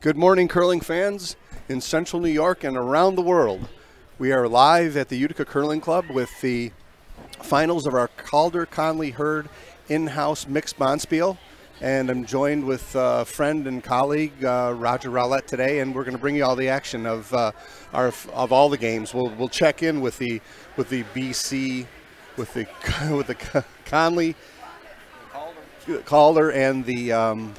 Good morning, curling fans in Central New York and around the world. We are live at the Utica Curling Club with the finals of our Calder, Conley, Hurd in-house mixed bonspiel. And I'm joined with friend and colleague Roger Rowlett today, and we're going to bring you all the action of all the games. We'll check in with the BC, with the Conley, Calder, and the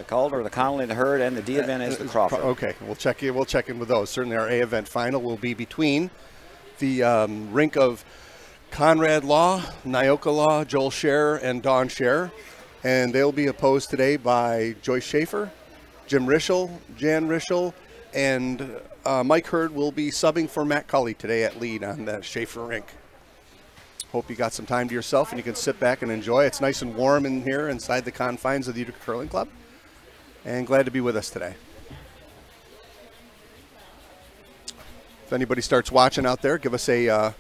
Calder, the Conley, the Hurd, and the D event is the Crawford. Okay, we'll check in with those. Certainly, our A event final will be between the rink of Conrad Law, Nyoka Law, Joel Scherer, and Don Scherer. And they'll be opposed today by Joyce Schaefer, Jim Rischel, Jan Rischel, and Mike Hurd will be subbing for Matt Cully today at lead on the Schaefer rink. Hope you got some time to yourself and you can sit back and enjoy. It's nice and warm in here inside the confines of the Utica Curling Club. And glad to be with us today. If anybody starts watching out there, give us a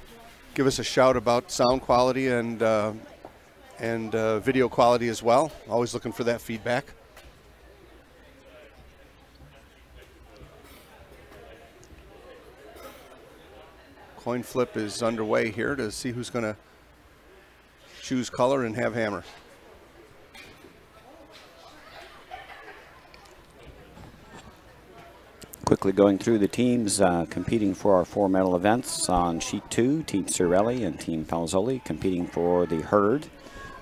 shout about sound quality and video quality as well. Always looking for that feedback. Coin flip is underway here to see who's going to choose color and have hammer. Quickly going through the teams competing for our 4 medal events. On sheet 2, Team Cirelli and Team Falzoli competing for the Hurd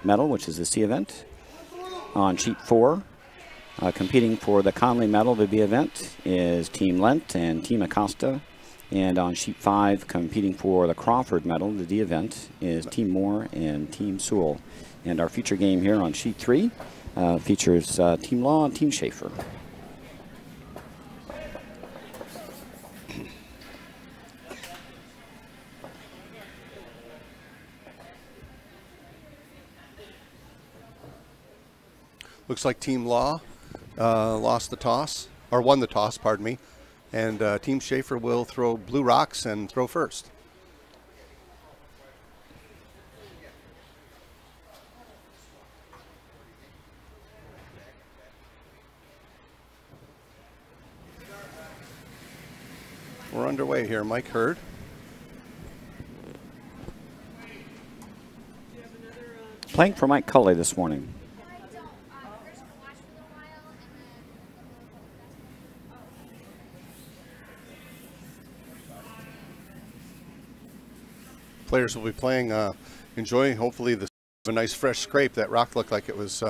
medal, which is the C event. On sheet 4, competing for the Conley medal, the B event, is Team Lent and Team Acosta. And on sheet 5, competing for the Crawford medal, the D event, is Team Moore and Team Sewell. And our feature game here on sheet 3 features Team Law and Team Schaefer. Looks like Team Law lost the toss, or won the toss, pardon me. And Team Schaefer will throw blue rocks and throw first. We're underway here. Mike Hurd. Playing for Mike Cully this morning. Players will be playing, enjoying hopefully a nice fresh scrape. That rock looked like it was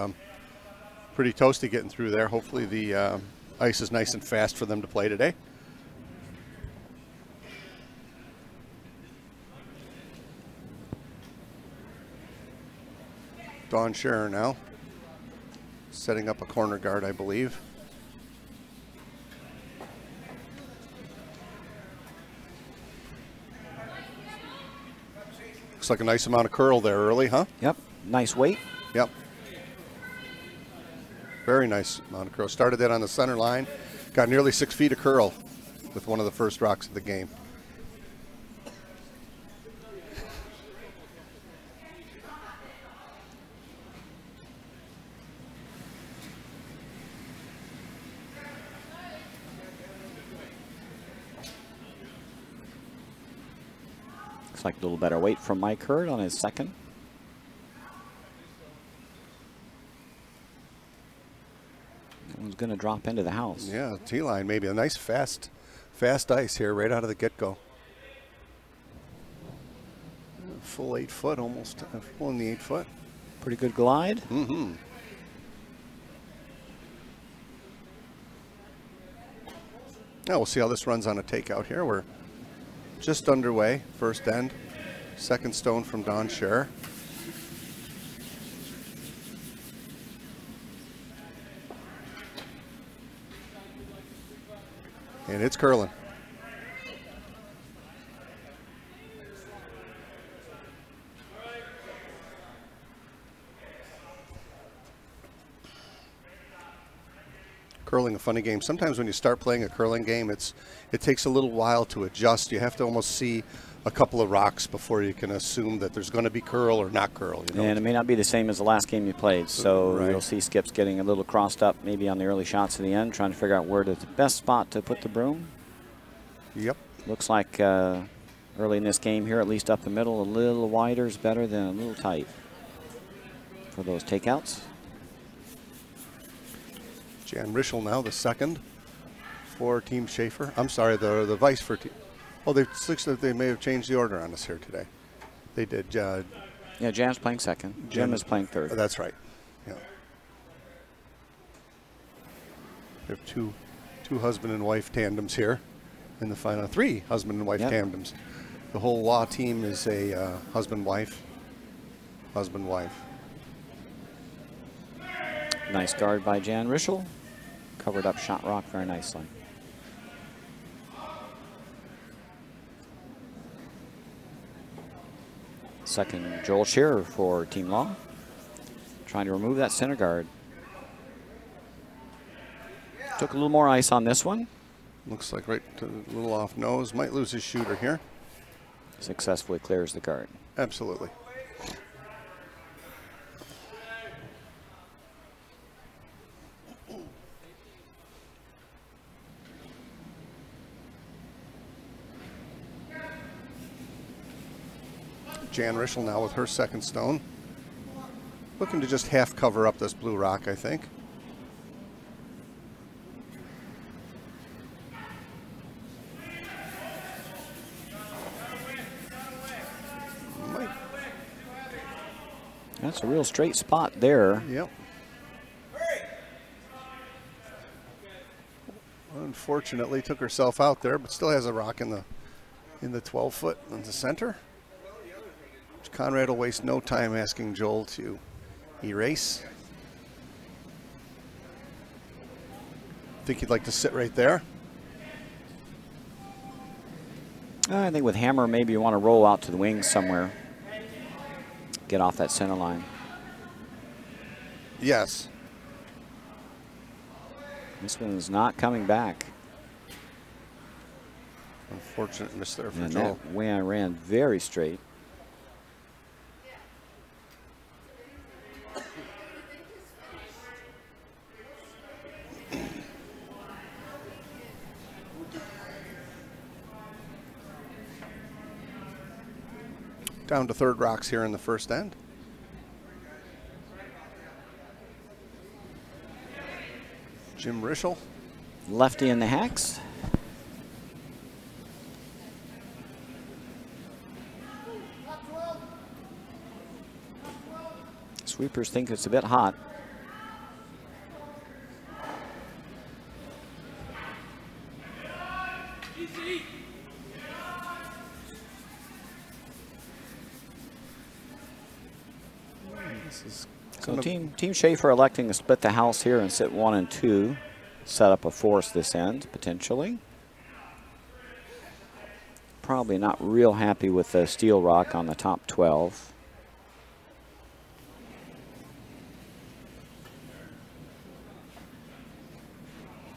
pretty toasty getting through there. Hopefully the ice is nice and fast for them to play today. Don Scherer now setting up a corner guard, I believe. Looks like a nice amount of curl there early, huh? Yep, nice weight. Yep. Very nice amount of curl. Started that on the center line. Got nearly 6 feet of curl with one of the first rocks of the game. Like a little better weight from Mike Hurd on his second. That one's going to drop into the house. Yeah, T-line maybe. A nice fast ice here right out of the get-go. Full 8 foot, almost full in the 8 foot. Pretty good glide. Mm-hmm. Now we'll see how this runs on a takeout here. We're just underway, first end, second stone from Don Scherer. And it's curling. Curling, a funny game. Sometimes when you start playing a curling game, it takes a little while to adjust. You have to almost see a couple of rocks before you can assume that there's going to be curl or not curl. You know? And it may not be the same as the last game you played, so Right. you'll see skips getting a little crossed up maybe on the early shots at the end, trying to figure out where the best spot to put the broom. Yep. Looks like early in this game here, at least up the middle, a little wider is better than a little tight for those takeouts. Jan Rischel now, the second for Team Schaefer. I'm sorry, the vice for Team. Oh, they may have changed the order on us here today. They did. Yeah, Jan's playing second. Jim is playing third. That's right. Yeah. We have two husband and wife tandems here in the final. 3 husband and wife tandems. The whole law team is a husband-wife. Husband-wife. Nice guard by Jan Rischel. Covered up shot rock very nicely. Second, Joel Scherer for Team Law. Trying to remove that center guard. Took a little more ice on this one. Looks like right to a little off nose. Might lose his shooter here. Successfully clears the guard. Absolutely. Jan Rischel now with her second stone. Looking to just half cover up this blue rock, I think. That's a real straight spot there. Yep. Unfortunately, took herself out there, but still has a rock in the 12-foot in the center. Conrad will waste no time asking Joel to erase. Think he'd like to sit right there. I think with hammer, maybe you want to roll out to the wings somewhere. Get off that center line. Yes. This one's not coming back. Unfortunate miss there for And Joel. that way I ran very straight. Down to third rocks here in the first end. Jim Rischel. Lefty in the hacks. Sweepers think it's a bit hot. So Team Schaefer electing to split the house here and sit 1 and 2. Set up a force this end, potentially. Probably not real happy with the steel rock on the top 12.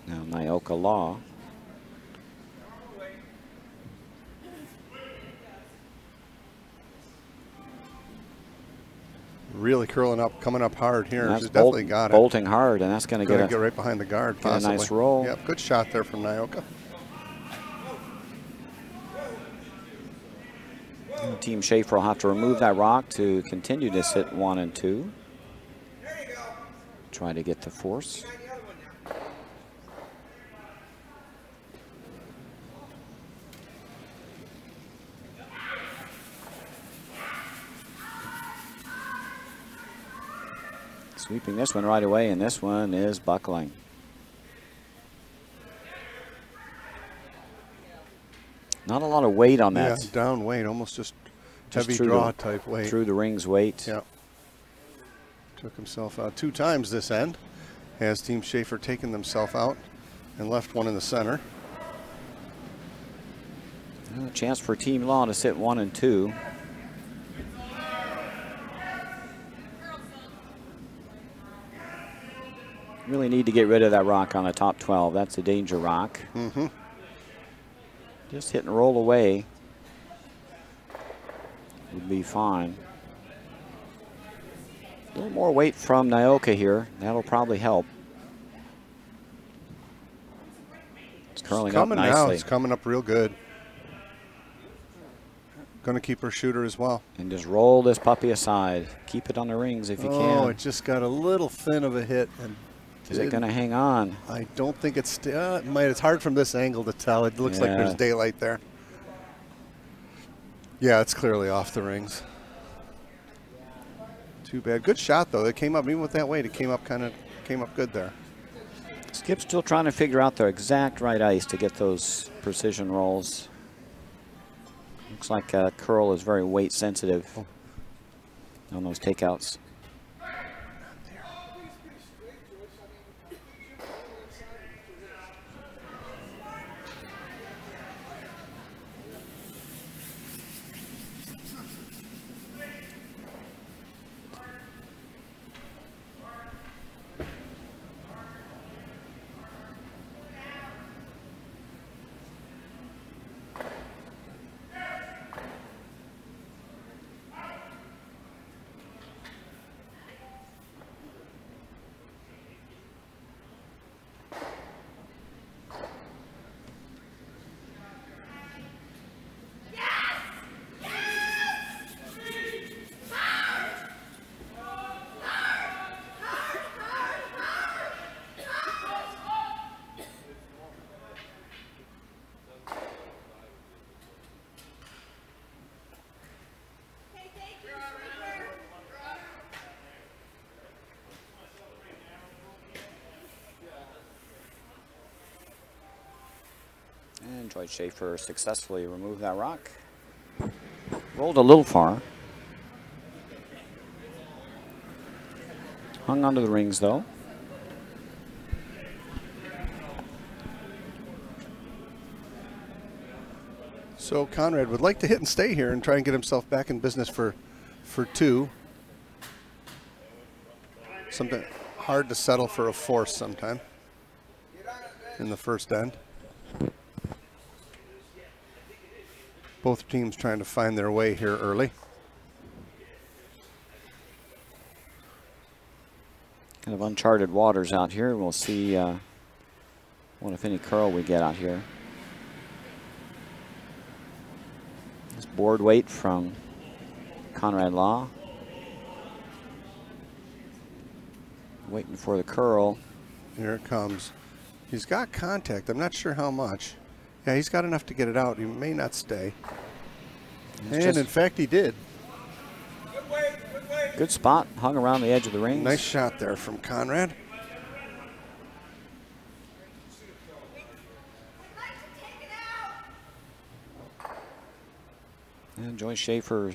Now Nyoka Law. Really curling up, coming up hard here. That's She's definitely got it. Bolting hard, and that's going to get right behind the guard. Get a nice roll. Yep, good shot there from Nyoka. Team Schaefer will have to remove that rock to continue to sit 1 and 2. Try to get the force. Sweeping this one right away, and this one is buckling. Not a lot of weight on that. Yeah, down weight, almost just heavy draw type weight. Through the ring's weight. Yeah. Took himself out 2 times this end. Has Team Schaefer taken themselves out and left one in the center. A chance for Team Law to sit 1 and 2. Really need to get rid of that rock on the top 12. That's a danger rock. Mm-hmm. Just hit and roll away. would be fine. A little more weight from Nyoka here. That'll probably help. It's curling up nicely. Now. It's coming up real good. Going to keep her shooter as well. And just roll this puppy aside. Keep it on the rings if you can. Oh, it just got a little thin of a hit. And is it going to hang on? I don't think it's. It might. It's hard from this angle to tell. It looks like there's daylight there. Yeah, it's clearly off the rings. Too bad. Good shot though. It came up even with that weight. It came up good there. Skip's still trying to figure out the exact right ice to get those precision rolls. Looks like curl is very weight sensitive on those takeouts. And Joy Schaefer successfully removed that rock. Rolled a little far. Hung onto the rings though. So Conrad would like to hit and stay here and try and get himself back in business for two. Something hard to settle for a force sometime in the first end. Both teams trying to find their way here early. Kind of uncharted waters out here. We'll see what, if any, curl we get out here. This board weight from Conrad Law. Waiting for the curl. Here it comes. He's got contact. I'm not sure how much. Yeah, he's got enough to get it out. He may not stay. And in fact, he did. Good spot. Hung around the edge of the rings. Nice shot there from Conrad. And Joy Schaefer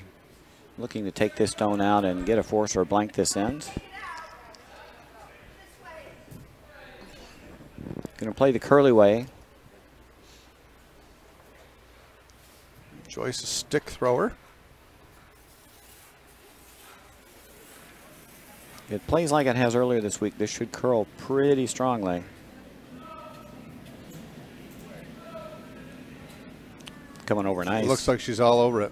looking to take this stone out and get a force or blank this end. Going to play the curly way. Joyce a stick thrower. It plays like it has earlier this week. This should curl pretty strongly. Coming over nice. It looks like she's all over it.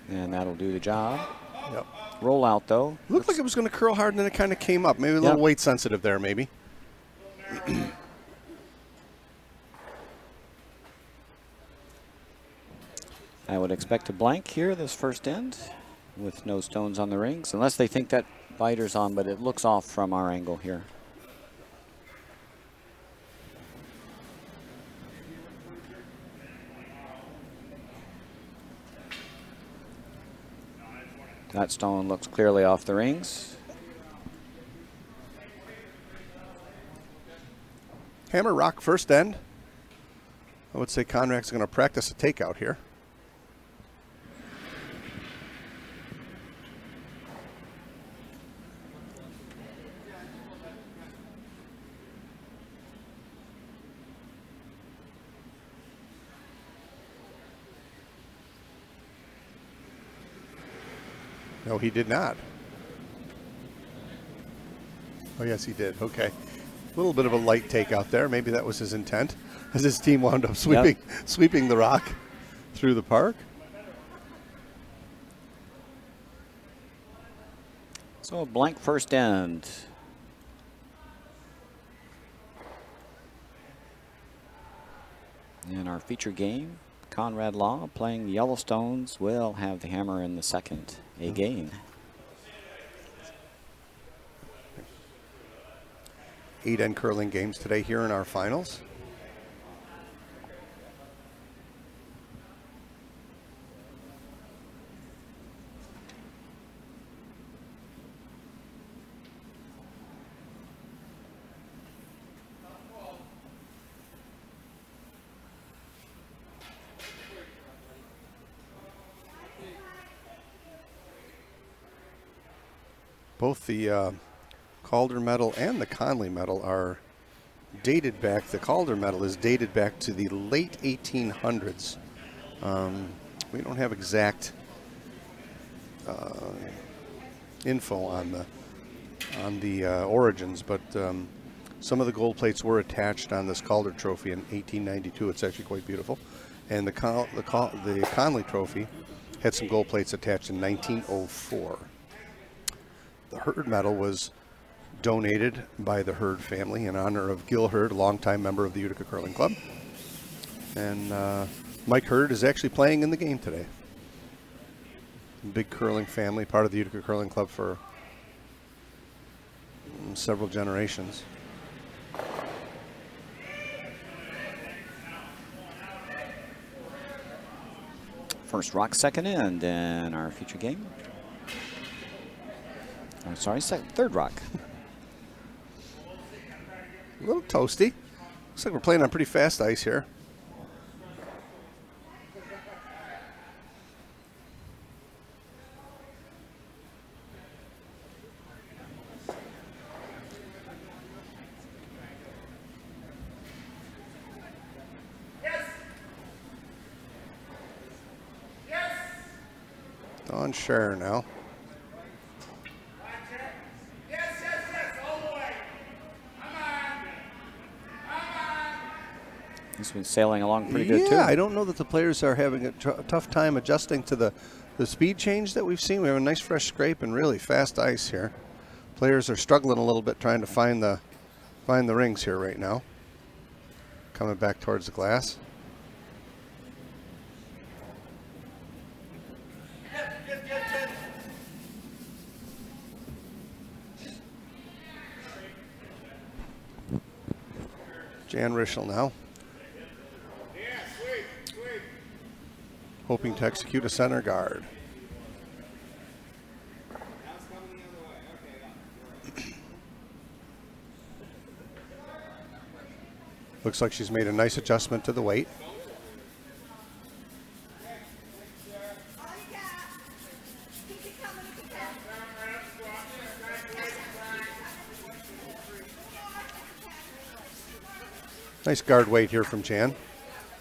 And that'll do the job. Yep. Roll out though. Looked like it was going to curl hard and then it kind of came up. Maybe a little weight sensitive there maybe. I would expect a blank here this first end with no stones on the rings, unless they think that biter's on, but it looks off from our angle here. That stone looks clearly off the rings. Hammer rock first end. I would say Conrad's going to practice a takeout here. No, he did not. Oh, yes, he did. Okay. A little bit of a light takeout there. Maybe that was his intent. as his team wound up sweeping the rock through the park. So a blank first end. In our feature game, Conrad Law playing the Yellowstones will have the hammer in the second. A gain. 8 end curling games today here in our finals. Both the Calder medal and the Conley medal are dated back. The Calder medal is dated back to the late 1800s. We don't have exact info on the origins, but some of the gold plates were attached on this Calder trophy in 1892. It's actually quite beautiful. And the Conley trophy had some gold plates attached in 1904. The Hurd medal was donated by the Hurd family in honor of Gil Hurd, a longtime member of the Utica Curling Club. And Mike Hurd is actually playing in the game today. Big curling family, part of the Utica Curling Club for several generations. First rock, second end in our feature game. I'm sorry, third rock. A little toasty. Looks like we're playing on pretty fast ice here. Don Scherer now. He's been sailing along pretty good too. Yeah, I don't know that the players are having a tough time adjusting to the speed change that we've seen. We have a nice fresh scrape and really fast ice here. Players are struggling a little bit trying to find the rings here right now. Coming back towards the glass. Jan Rischel now. Hoping to execute a center guard. Looks like she's made a nice adjustment to the weight. Nice guard weight here from Jan.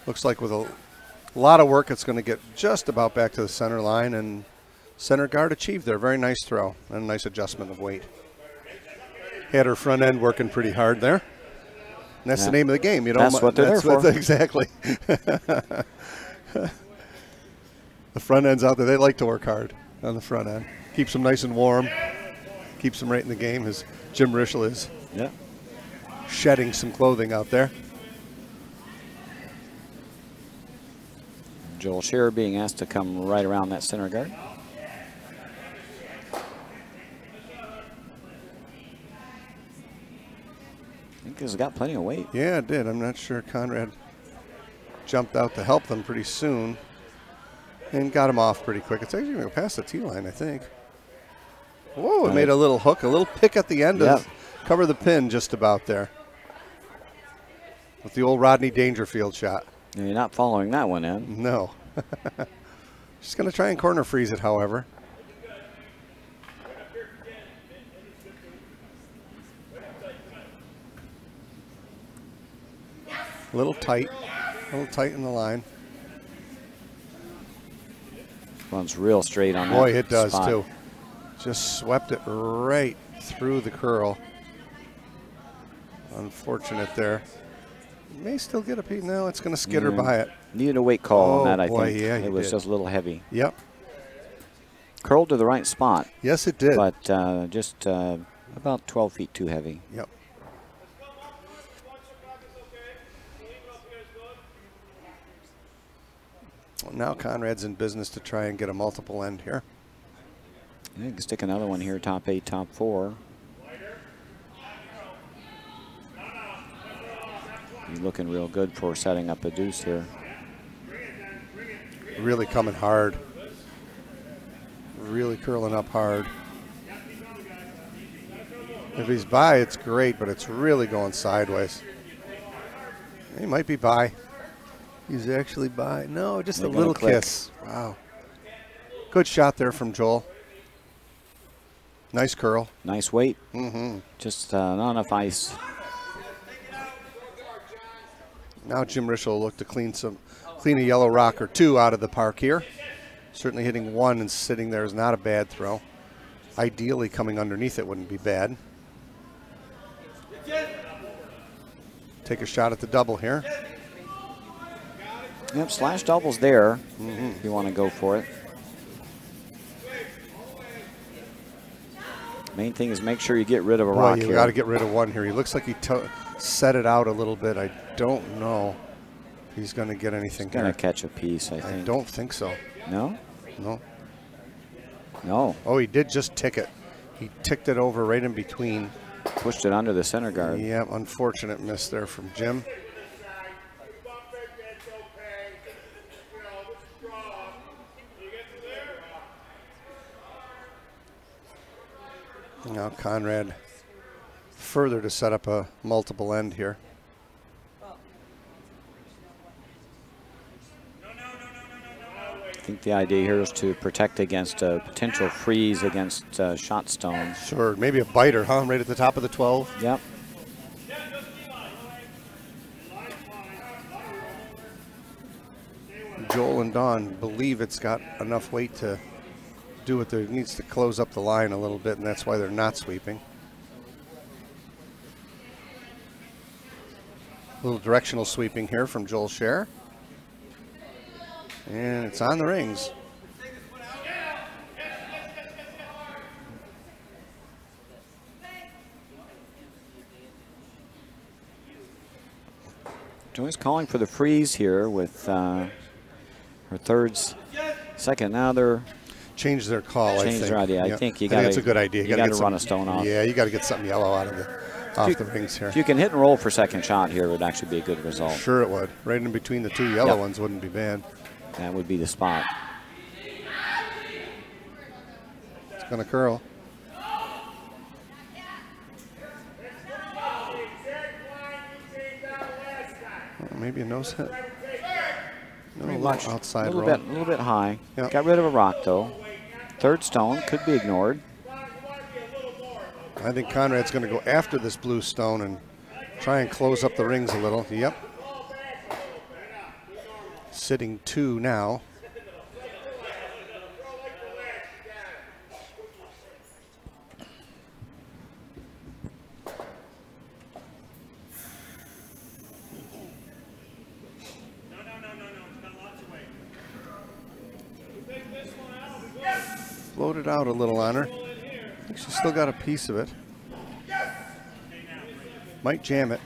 Looks like with a lot of work, it's going to get just about back to the center line, and center guard achieved there. Very nice throw and a nice adjustment of weight. Had her front end working pretty hard there. And that's the name of the game. You know, that's what they're there for. Exactly. The front end's out there. They like to work hard on the front end. Keeps them nice and warm. Keeps them right in the game, as Jim Rischel is shedding some clothing out there. Joel Scherer being asked to come right around that center guard. I think he's got plenty of weight. Yeah, it did. I'm not sure Conrad jumped out to help them pretty soon and got him off pretty quick. It's actually going to pass the tee line, I think. Whoa, it made a little hook, a little pick at the end to cover the pin just about there. With the old Rodney Dangerfield shot. And you're not following that one in. No. Just going to try and corner freeze it, however. A little tight in the line. Runs real straight on that. Boy, it does spot. too. Just swept it right through the curl. Unfortunate there. May still get a piece. No, it's going to skid her by it. Needed a weight call on that, I boy, think. Yeah, it was just a little heavy. Yep. Curled to the right spot. Yes, it did. But just about 12 feet too heavy. Yep. Well, now Conrad's in business to try and get a multiple end here. You can stick another one here, top 8, top 4. He's looking real good for setting up a deuce here. Really coming hard. Really curling up hard. If he's by, it's great, but it's really going sideways. He might be by. He's actually by. No, just a little kiss. Wow. Good shot there from Joel. Nice curl. Nice weight. Mm-hmm. Just not enough ice. Now Jim Risch will look to clean a yellow rock or two out of the park here. Certainly hitting one and sitting there is not a bad throw. Ideally coming underneath it wouldn't be bad. Take a shot at the double here. Yep, slash doubles there if you want to go for it. Main thing is make sure you get rid of a rock here. You got to get rid of one here. He looks like he set it out a little bit. I don't know if he's going to get anything here. Going to catch a piece, I think. I don't think so. No? No. No. Oh, he did just tick it. He ticked it over right in between. Pushed it under the center guard. Yeah, unfortunate miss there from Jim. Now Conrad further to set up a multiple end here. I think the idea here is to protect against a potential freeze against shot stone. Sure, maybe a biter, huh? Right at the top of the 12. Yep. Joel and Don believe it's got enough weight to do what it needs to close up the line a little bit, and that's why they're not sweeping. A little directional sweeping here from Joel Scher. And it's on the rings. Joy's calling for the freeze here with her thirds, second. Now they're changed their call. I think. Their idea. Yeah. I think you got. It's a good idea. You got to run a stone off. Yeah, you got to get something yellow out of the rings here. If you can hit and roll for second shot here, it would actually be a good result. Sure, it would. Right in between the two yellow ones wouldn't be bad. That would be the spot. It's going to curl. Maybe a nose hit. No, much. Outside a little bit high. Yep. Got rid of a rock though. Third stone could be ignored. I think Conrad's going to go after this blue stone and try and close up the rings a little. Yep. Sitting 2 now. Floated out a little on her. I think she's still got a piece of it. Might jam it.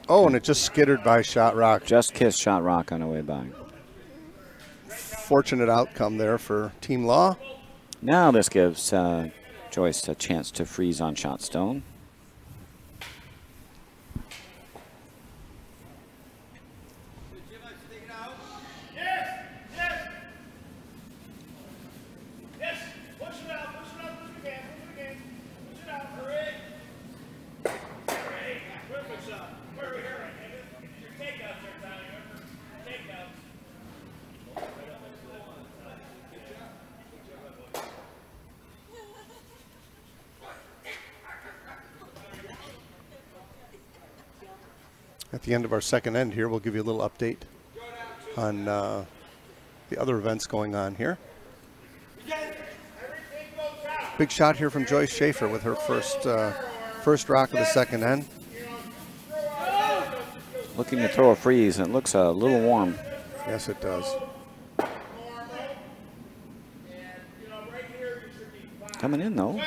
Oh, and it just skittered by shot rock. Just kissed shot rock on the way by. Fortunate outcome there for Team Law. Now this gives Joyce a chance to freeze on shot stone. At the end of our second end here, we'll give you a little update on the other events going on here. Big shot here from Joyce Schaefer with her first rock of the second end. Looking to throw a freeze, and it looks a little warm. Yes, it does. Coming in, though.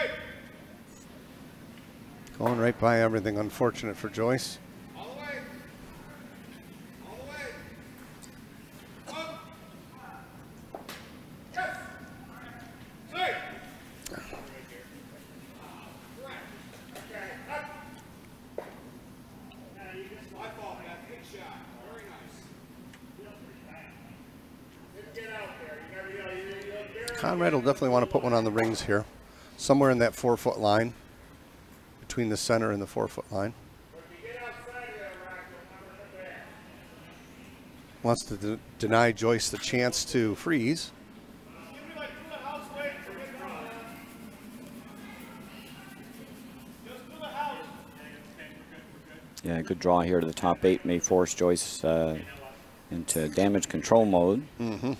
Going right by everything. Unfortunate for Joyce. Conrad will definitely want to put one on the rings here, somewhere in that 4-foot line, between the center and the 4-foot line. Wants to deny Joyce the chance to freeze. Yeah, good draw here to the top 8 may force Joyce into damage control mode. Mm-hmm.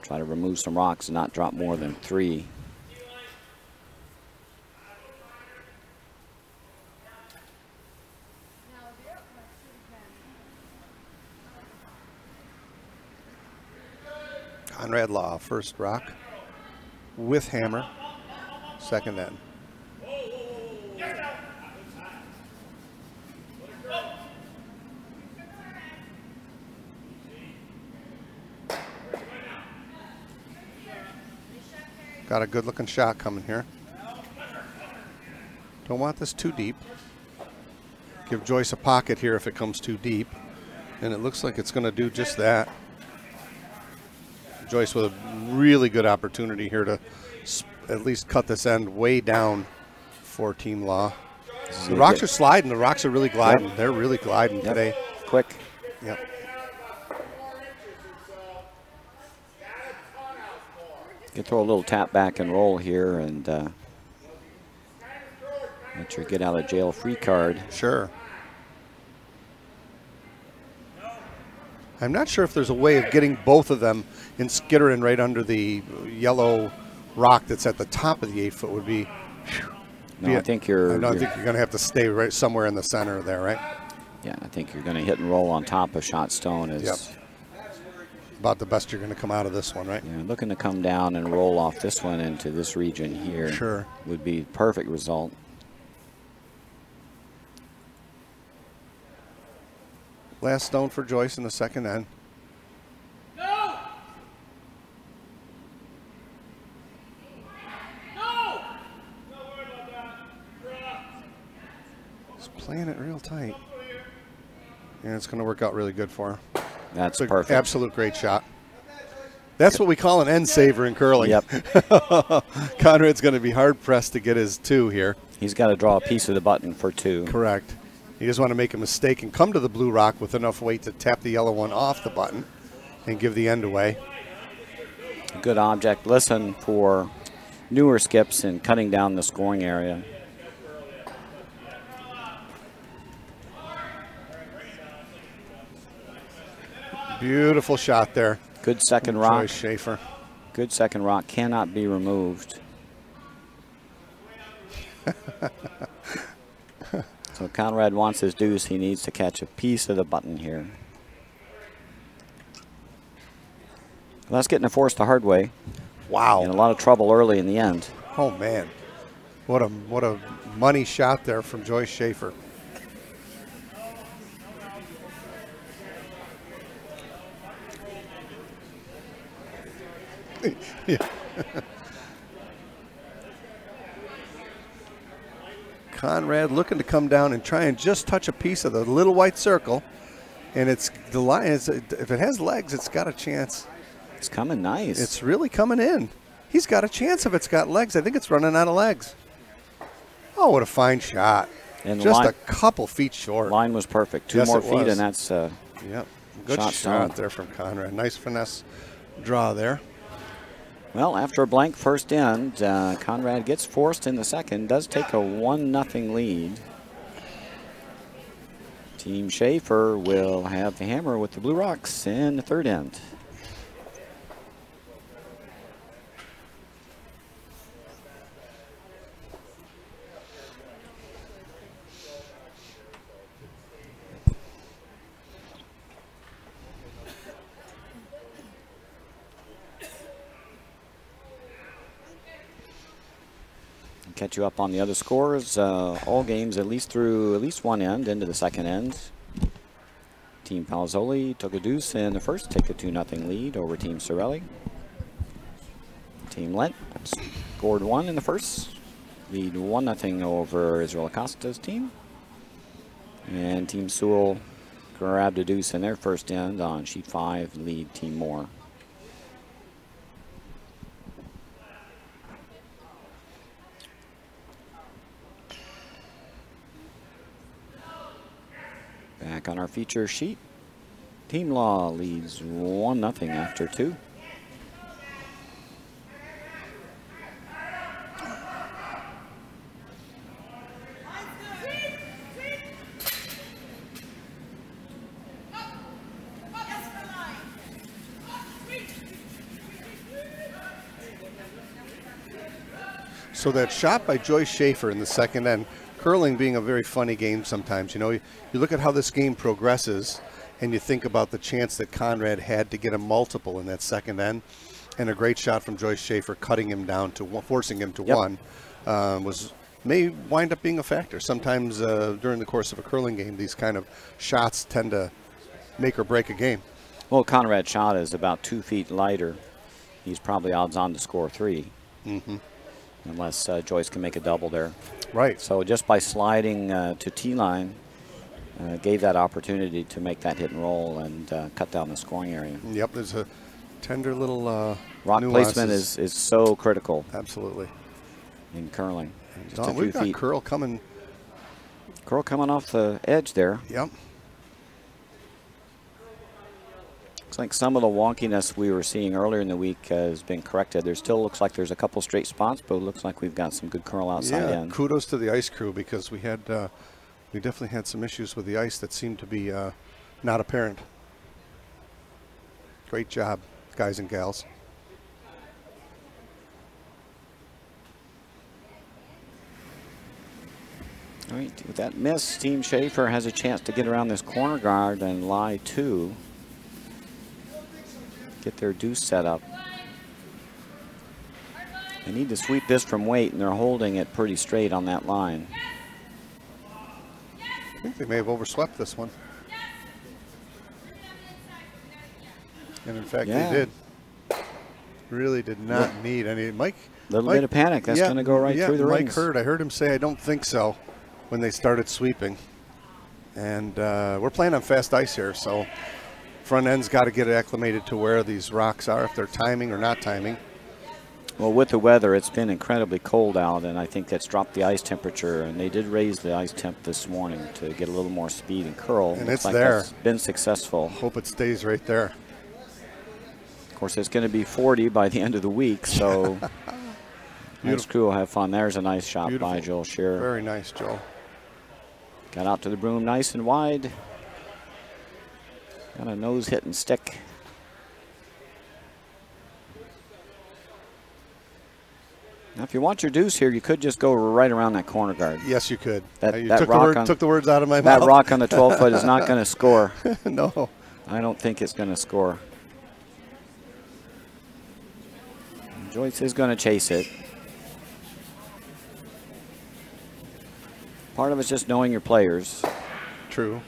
Try to remove some rocks and not drop more than 3. Conrad Law, first rock with hammer, second end. Got a good looking shot coming here. Don't want this too deep. Give Joyce a pocket here if it comes too deep. And it looks like it's going to do just that. Joyce with a really good opportunity here to at least cut this end way down for Team Law. The rocks are sliding. The rocks are really gliding. Yep. They're really gliding today. Quick. Yep. You can throw a little tap back and roll here and get your get out of jail free card. Sure. I'm not sure if there's a way of getting both of them in skittering right under the yellow rock that's at the top of the 8-foot would be. No, I think you're going to have to stay right somewhere in the center there, right? Yeah, I think you're going to hit and roll on top of shot stone is. Yep. About the best you're going to come out of this one, right? Yeah, looking to come down and roll off this one into this region here. Sure. Would be perfect result. Last stone for Joyce in the second end. No! No! Don't worry about that. He's playing it real tight. And it's going to work out really good for her. That's it's perfect. Absolute great shot. That's what we call an end saver in curling. Yep. Conrad's going to be hard pressed to get his 2 here. He's got to draw a piece of the button for 2. Correct. You just want to make a mistake and come to the blue rock with enough weight to tap the yellow one off the button and give the end away. Good object. Listen for newer skips and cutting down the scoring area. Beautiful shot there. Good second rock. Joyce Schaefer. Good second rock. Cannot be removed. So Conrad wants his deuce. He needs to catch a piece of the button here. Well, that's getting forced the hard way. Wow. In a lot of trouble early in the end. Oh, man. What a money shot there from Joyce Schaefer. Yeah. Conrad looking to come down and try and just touch a piece of the little white circle, and it's the line. If it has legs, it's got a chance. It's coming nice. It's really coming in. He's got a chance if it's got legs. I think it's running out of legs. Oh, what a fine shot! And just line, a couple feet short. Line was perfect. 2 yes, more feet, was. And that's yep. Good shot there from Conrad. Nice finesse draw there. Well, after a blank first end, Conrad gets forced in the second, does take a 1-0 lead. Team Schaefer will have the hammer with the Blue Rocks in the third end. catch you up on the other scores. All games at least through at least one end into the second end. Team Palazzoli took a deuce in the first, take a 2-0 lead over Team Sorelli. Team Lent scored 1 in the first, lead 1-0 over Israel Acosta's team. And Team Sewell grabbed a deuce in their first end on sheet 5, lead Team Moore. Back on our feature sheet, Team Law leads 1-0 after 2. So that shot by Joyce Schaefer in the second end, curling being a very funny game sometimes. You know, you look at how this game progresses and you think about the chance that Conrad had to get a multiple in that second end, and a great shot from Joyce Schaefer cutting him down to forcing him to one may wind up being a factor. Sometimes during the course of a curling game, these kind of shots tend to make or break a game. Well, Conrad's shot is about 2 feet lighter. He's probably odds on to score 3. Mm-hmm. Unless Joyce can make a double there. Right. So just by sliding to T-line, gave that opportunity to make that hit and roll and cut down the scoring area. Yep, there's a tender little rock nuances. placement is so critical. Absolutely. In curling. Just a few we've got feet. curl coming. Curl coming off the edge there. Yep. Looks like some of the wonkiness we were seeing earlier in the week has been corrected. There still looks like there's a couple straight spots, but it looks like we've got some good curl outside Yeah, in. kudos to the ice crew, because we definitely had some issues with the ice that seemed to be not apparent. Great job, guys and gals. All right, with that miss, Team Schaefer has a chance to get around this corner guard and lie 2. Get their deuce set up. They need to sweep this from weight, and they're holding it pretty straight on that line. I think they may have overswept this one. And in fact, they did. Really did not need any. Mike. A little bit of panic. That's going to go right through the rings. Mike Hurd, I heard him say, I don't think so, when they started sweeping. And we're playing on fast ice here, so front end's got to get acclimated to where these rocks are, if they're timing or not timing. Well, with the weather, it's been incredibly cold out, and I think that's dropped the ice temperature. And they did raise the ice temp this morning to get a little more speed and curl. And it's there. That's been successful. Hope it stays right there. Of course, it's going to be 40 by the end of the week, so ice crew will have fun. There's a nice shot by Joel Scherer. Very nice, Joel. Got out to the broom nice and wide. Got a nose hit and stick. Now, if you want your deuce here, you could just go right around that corner guard. Yes, you could. You took the words out of my mouth. That rock on the 12-foot is not going to score. No. I don't think it's going to score. Joyce is going to chase it. Part of it's just knowing your players. True.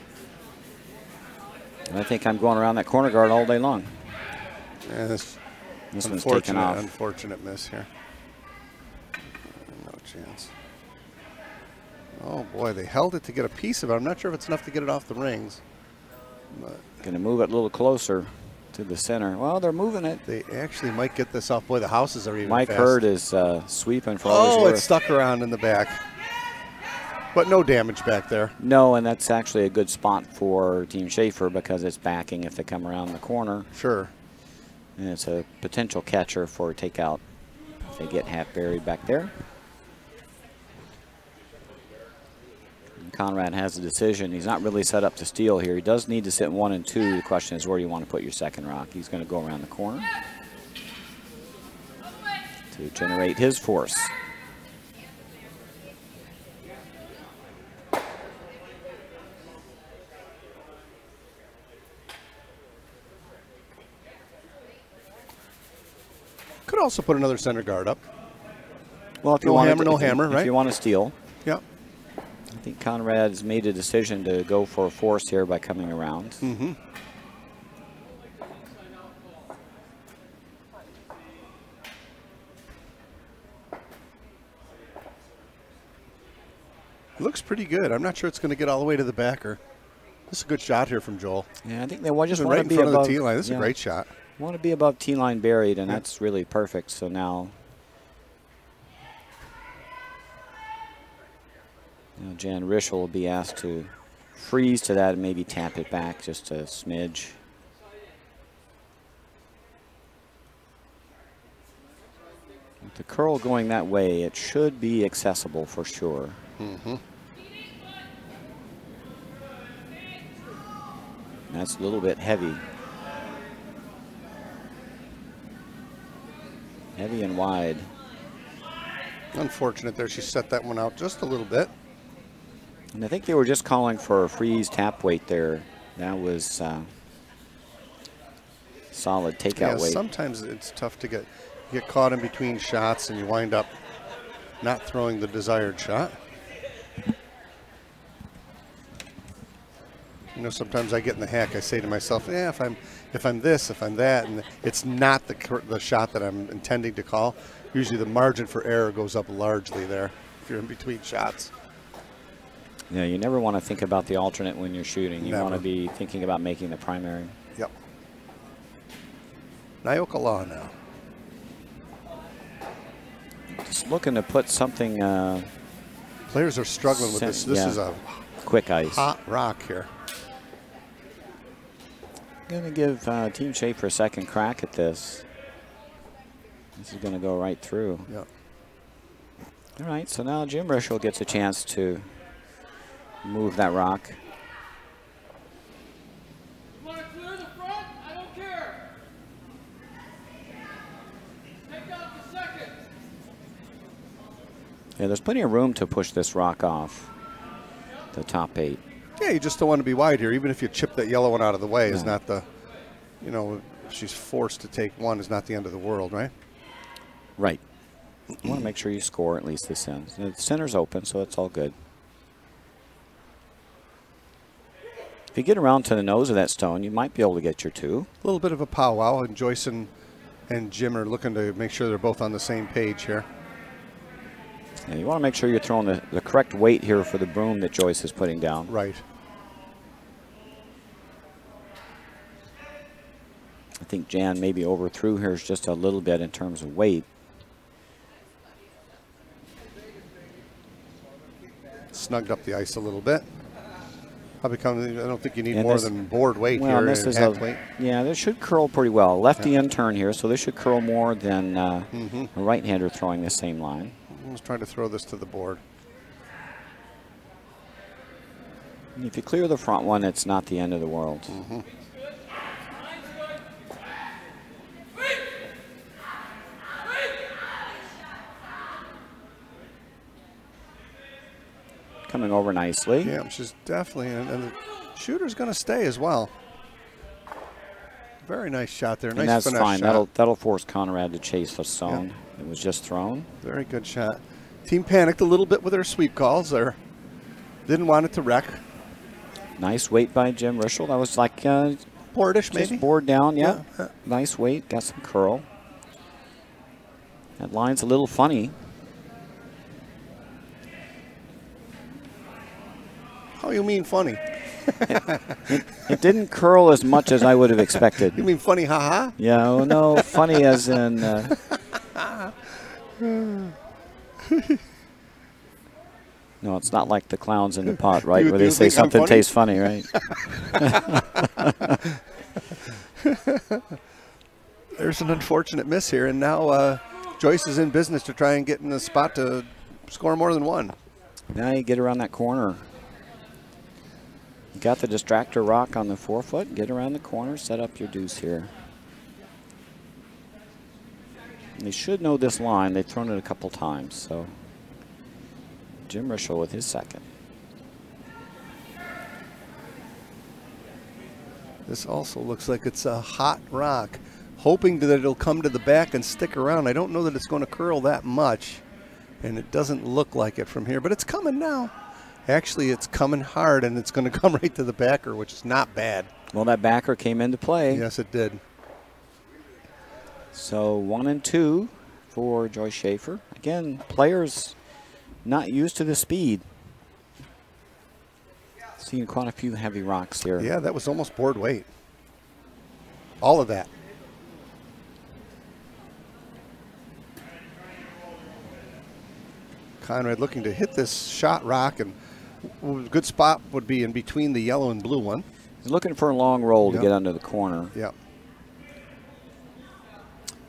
And I think I'm going around that corner guard all day long. Yeah, this one's taken off. Unfortunate miss here. No chance. Oh boy, they held it to get a piece of it. I'm not sure if it's enough to get it off the rings. Going to move it a little closer to the center. Well, they're moving it. They actually might get this off. Boy, the houses are even Mike fast. Hurd is sweeping for all his worth. Oh, it's stuck around in the back. But no damage back there. No, and that's actually a good spot for Team Schaefer because it's backing if they come around the corner. Sure. And it's a potential catcher for a takeout if they get half buried back there. And Conrad has a decision. He's not really set up to steal here. He does need to sit 1 and 2. The question is, where do you want to put your second rock? He's going to go around the corner to generate his force. Could also put another center guard up. Well, if you No want hammer, no hammer, right? If you want to steal. Yep. I think Conrad's made a decision to go for a force here by coming around. Mm-hmm. Looks pretty good. I'm not sure it's going to get all the way to the backer. This is a good shot here from Joel. Yeah, I think they just want right to in be front above of the tee line. This is a great shot. Want to be above tee line buried, and Yeah. that's really perfect. So now, Jan Rischel will be asked to freeze to that and maybe tap it back just a smidge. With the curl going that way, it should be accessible for sure. Mm-hmm. That's a little bit heavy. Heavy and wide. Unfortunate there. She set that one out just a little bit. And I think they were just calling for a freeze tap weight there. That was solid takeout weight. Sometimes it's tough to get caught in between shots and you wind up not throwing the desired shot. You know, sometimes I get in the hack. I say to myself, yeah, if I'm this, if I'm that, and it's not the shot that I'm intending to call. Usually the margin for error goes up largely there if you're in between shots. Yeah, you never want to think about the alternate when you're shooting. You Never. want to be thinking about making the primary. Yep. Nyoka Law now. Just looking to put something. Players are struggling with this. This is a quick ice. hot rock here. Going to give Team Schaefer a second crack at this. This is going to go right through. Yep. All right, so now Jim Rischel gets a chance to move that rock. You want to clear the front? I don't care. Take out the second. Yeah, there's plenty of room to push this rock off the top 8. Yeah, you just don't want to be wide here. Even if you chip that yellow one out of the way, is Yeah. not the, you know, if she's forced to take one, is not the end of the world, right? Right. You want to make sure you score at least this end. The center's open, so it's all good. If you get around to the nose of that stone, you might be able to get your 2. A little bit of a powwow, and Joyce and Jim are looking to make sure they're both on the same page here. And you want to make sure you're throwing the correct weight here for the broom that Joyce is putting down. Right. I think Jan maybe overthrew hers just a little bit in terms of weight. Snugged up the ice a little bit. Probably I don't think you need And more this- than board weight Well, here. this and is half weight. yeah, this should curl pretty well. Lefty in turn here, so this should curl more than a right-hander throwing the same line. Let's try to throw this to the board. And if you clear the front one, it's not the end of the world. Coming over nicely. Yeah, she's definitely, and the shooter's going to stay as well. Very nice shot there. Nice And that's finesse fine. shot. That'll force Conrad to chase the stone. It was just thrown. Very good shot. Team panicked a little bit with their sweep calls there. Didn't want it to wreck. Nice weight by Jim Rischel. That was like Boardish, just maybe. board down. Yeah. Yeah. Nice weight. Got some curl. That line's a little funny. How you mean funny? It didn't curl as much as I would have expected. You mean funny, haha? Yeah, well, no, funny as in. No, it's not like the clowns in the pot, right? You- Where they you say think I'm something funny? tastes funny, right? There's an unfortunate miss here, and now Joyce is in business to try and get in the spot to score more than one. Now you get around that corner. You got the distractor rock on the 4-foot. Get around the corner, set up your deuce here. And they should know this line. They've thrown it a couple times, so Jim Rischel with his second. This also looks like it's a hot rock. Hoping that it'll come to the back and stick around. I don't know that it's going to curl that much. And it doesn't look like it from here, but it's coming now. Actually, it's coming hard, and it's going to come right to the backer, which is not bad. Well, that backer came into play. Yes, it did. So 1 and 2 for Joyce Schaefer. Again, players not used to the speed. Seeing quite a few heavy rocks here. Yeah, that was almost board weight. All of that. Conrad looking to hit this shot rock, and a good spot would be in between the yellow and blue one. He's looking for a long roll Yep. to get under the corner. Yep.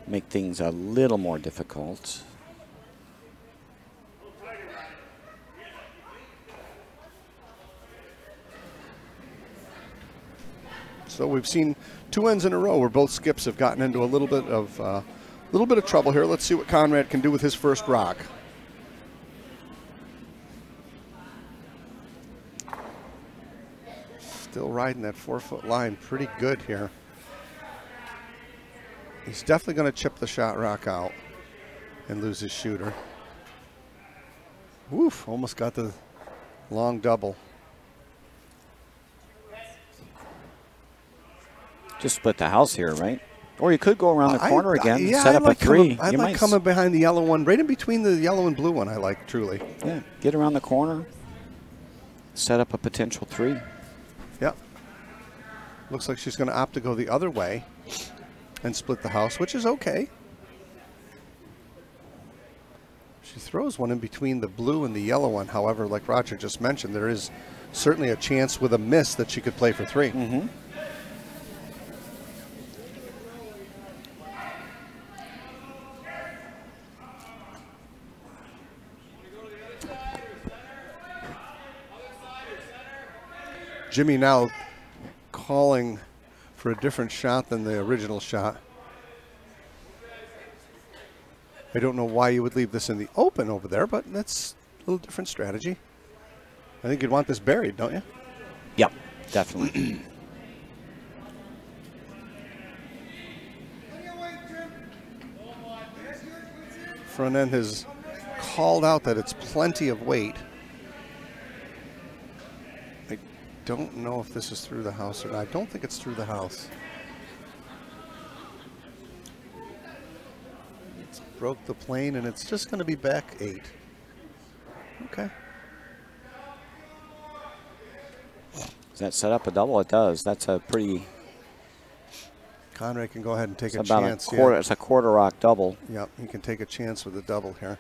Make things a little more difficult. So we've seen 2 ends in a row where both skips have gotten into a little bit of trouble here. Let's see what Conrad can do with his first rock. Still riding that 4-foot line pretty good here. He's definitely going to chip the shot rock out and lose his shooter. Woof, almost got the long double. Just split the house here, right? Or you could go around the corner again, yeah, set up like a 3. I like coming behind the yellow one, right in between the yellow and blue one, I like, truly. Yeah, get around the corner, set up a potential 3. Yep. Looks like she's going to opt to go the other way and split the house, which is okay. She throws one in between the blue and the yellow one. However, like Roger just mentioned, there is certainly a chance with a miss that she could play for 3. Mm-hmm. Jimmy now calling for a different shot than the original shot. I don't know why you would leave this in the open over there, but that's a little different strategy. I think you'd want this buried, don't you? Yep, definitely. Front end has called out that it's plenty of weight. I don't know if this is through the house or not. I don't think it's through the house. It's broke the plane, and it's just going to be back 8. Okay. Does that set up a double? It does. That's a pretty... Conrad can go ahead and take a about chance. a quarter. Yeah. It's a quarter rock double. Yep, he can take a chance with a double here.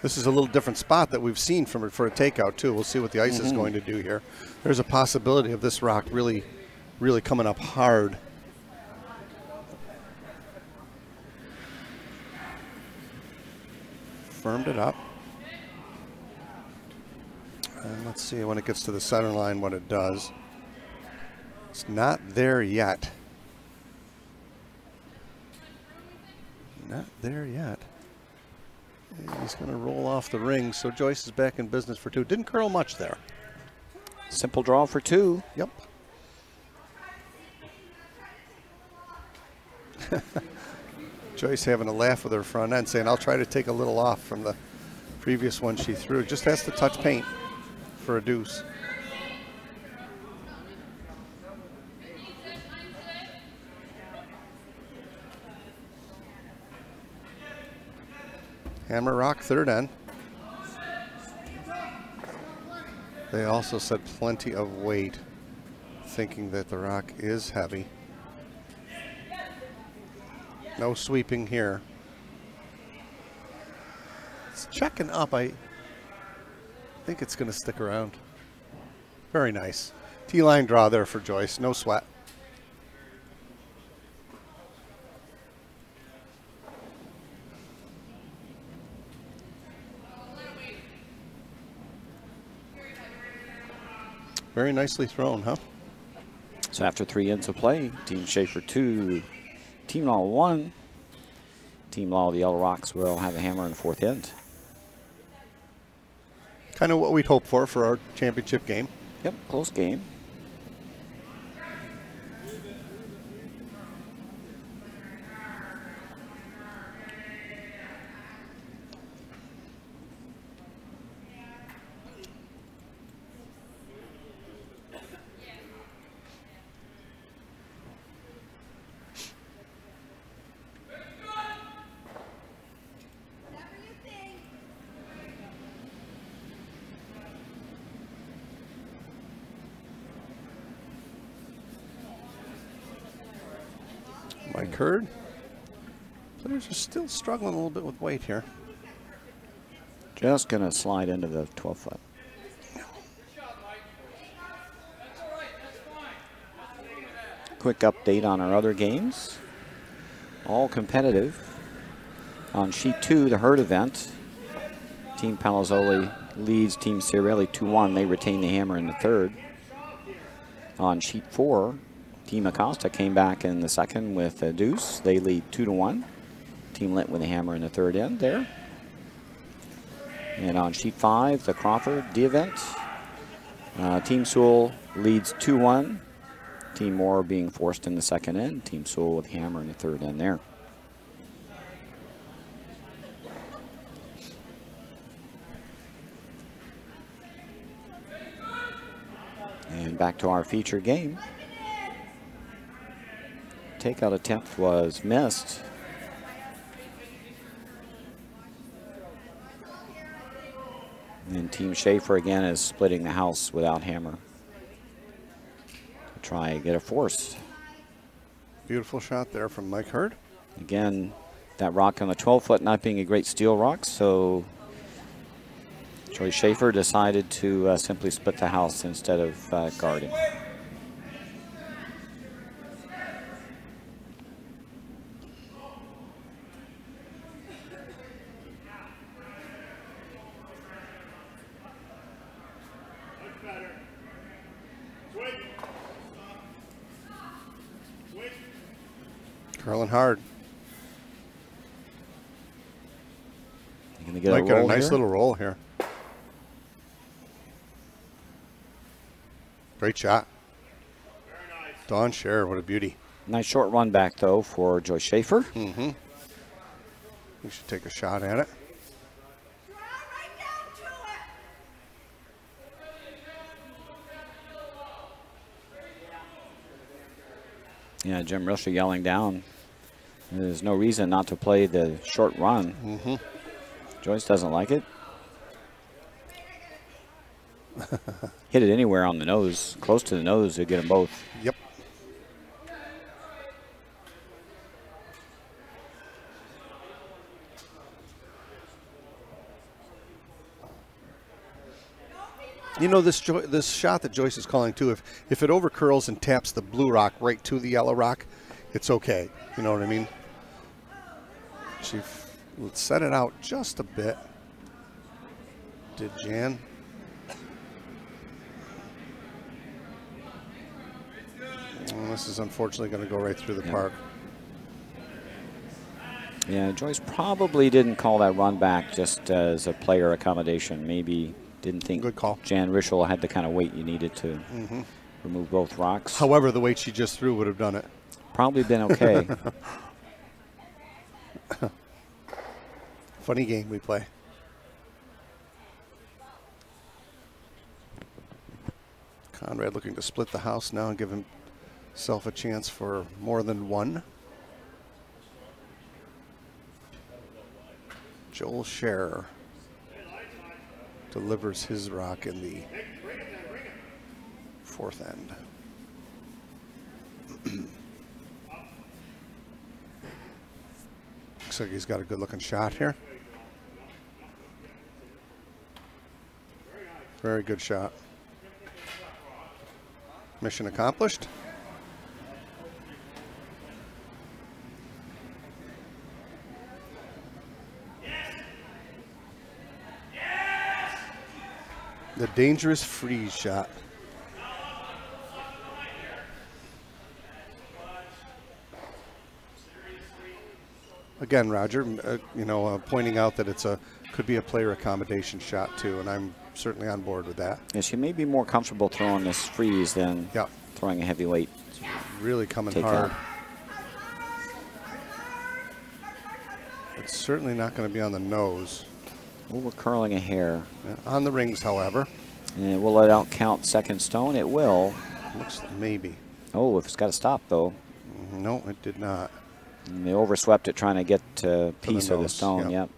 This is a little different spot that we've seen for a takeout too. We'll see what the ice is going to do here. There's a possibility of this rock really coming up hard. Firmed it up. And let's see when it gets to the center line what it does. It's not there yet. Not there yet. He's going to roll off the ring, so Joyce is back in business for 2. Didn't curl much there. Simple draw for 2. Yep. Joyce having a laugh with her front end, saying, I'll try to take a little off from the previous one she threw. Just has to touch paint for a deuce. Hammer rock, third end. They also said plenty of weight, thinking that the rock is heavy. No sweeping here. It's checking up. I think it's going to stick around. Very nice. T-line draw there for Joyce. No sweat. Very nicely thrown, huh? So after 3 ends of play, Team Schaefer 2, Team Law 1. Team Law, the Yellow Rocks, will have a hammer in the fourth end. Kind of what we'd hope for our championship game. Yep, close game. Hurd. Players are still struggling a little bit with weight here. Just going to slide into the 12-foot. Quick update on our other games. All competitive. On sheet 2, the Hurd event. Team Palazzoli leads Team Ciarelli 2-1. They retain the hammer in the third. On sheet 4, Team Acosta came back in the second with a deuce. They lead 2-1. Team Lint with a hammer in the third end there. And on sheet 5, the Crawford D event. Team Sewell leads 2-1. Team Moore being forced in the second end. Team Sewell with a hammer in the third end there. And back to our feature game. Takeout attempt was missed. And Team Schaefer again is splitting the house without hammer to try and get a force. Beautiful shot there from Mike Hurd. Again, that rock on the 12-foot not being a great steel rock, so Joey Schaefer decided to simply split the house instead of guarding. Curling hard. You're going to get Might a get roll a nice here. little roll here. Great shot. Don Scherer, what a beauty. Nice short run back, though, for Joy Schaefer. Mm-hmm. We should take a shot at it. Yeah, Jim Risher yelling down. There's no reason not to play the short run. Mm-hmm. Joyce doesn't like it. Hit it anywhere on the nose, close to the nose, to get them both. Yep. You know, this shot that Joyce is calling too, if it overcurls and taps the blue rock right to the yellow rock, it's okay. You know what I mean? She set it out just a bit. Did Jan? And this is unfortunately going to go right through the park. Yeah, Joyce probably didn't call that run back just as a player accommodation. Maybe didn't think Good call. Jan Rischel had the kind of weight you needed to remove both rocks. However, the weight she just threw would have done it. Probably been okay. Funny game we play. Conrad looking to split the house now and give himself a chance for more than one. Joel Scherer delivers his rock in the fourth end. Looks like he's got a good looking shot here. Very good shot. Mission accomplished. The dangerous freeze shot. again, Roger, pointing out that could be a player accommodation shot too, and I'm certainly on board with that. Yeah, she may be more comfortable throwing this freeze than throwing a heavyweight. Really coming hard. It's certainly not going to be on the nose. Over curling a hair. On the rings, however. And will it out count second stone? It will. Looks maybe. Oh, if it's got to stop though. No, it did not. And they overswept it trying to get a piece of the stone. Yep.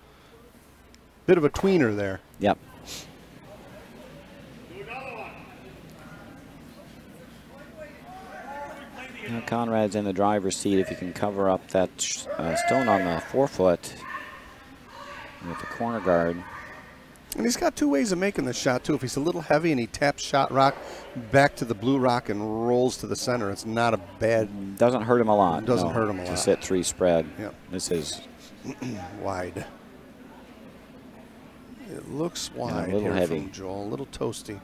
Bit of a tweener there. Yep. Now Conrad's in the driver's seat. If he can cover up that stone on the forefoot with the corner guard. And he's got two ways of making this shot, too. If he's a little heavy and he taps shot rock back to the blue rock and rolls to the center, it's not a bad... Doesn't hurt him a lot. Doesn't hurt him a lot. To sit 3 spread. Yep. This is... wide. It looks wide a little heavy. From Joel. A little toasty.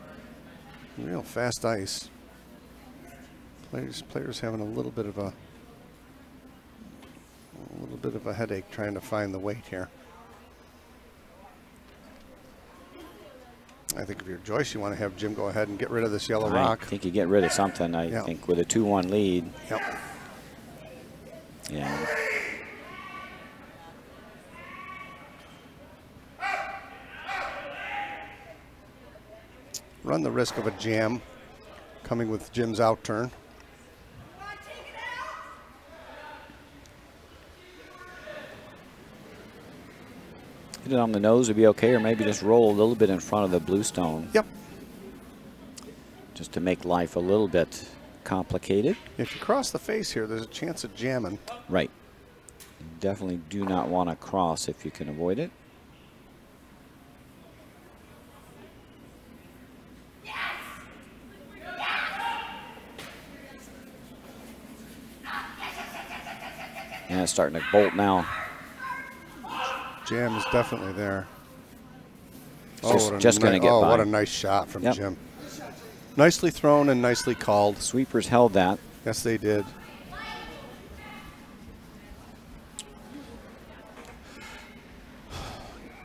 Real fast ice. Players having a little bit of a headache trying to find the weight here. I think if you're Joyce, you want to have Jim go ahead and get rid of this yellow rock. I think you get rid of something. I think with a 2-1 lead. Yep. Yeah. Run the risk of a jam coming with Jim's out turn. Hit it on the nose would be okay, or maybe just roll a little bit in front of the blue stone. Yep. Just to make life a little bit complicated. If you cross the face here, there's a chance of jamming. Right. You definitely do not want to cross if you can avoid it. And it's starting to bolt now. Jam is definitely there. Just going to get by. What a nice shot from Jim. Nicely thrown and nicely called. Sweepers held that. Yes, they did.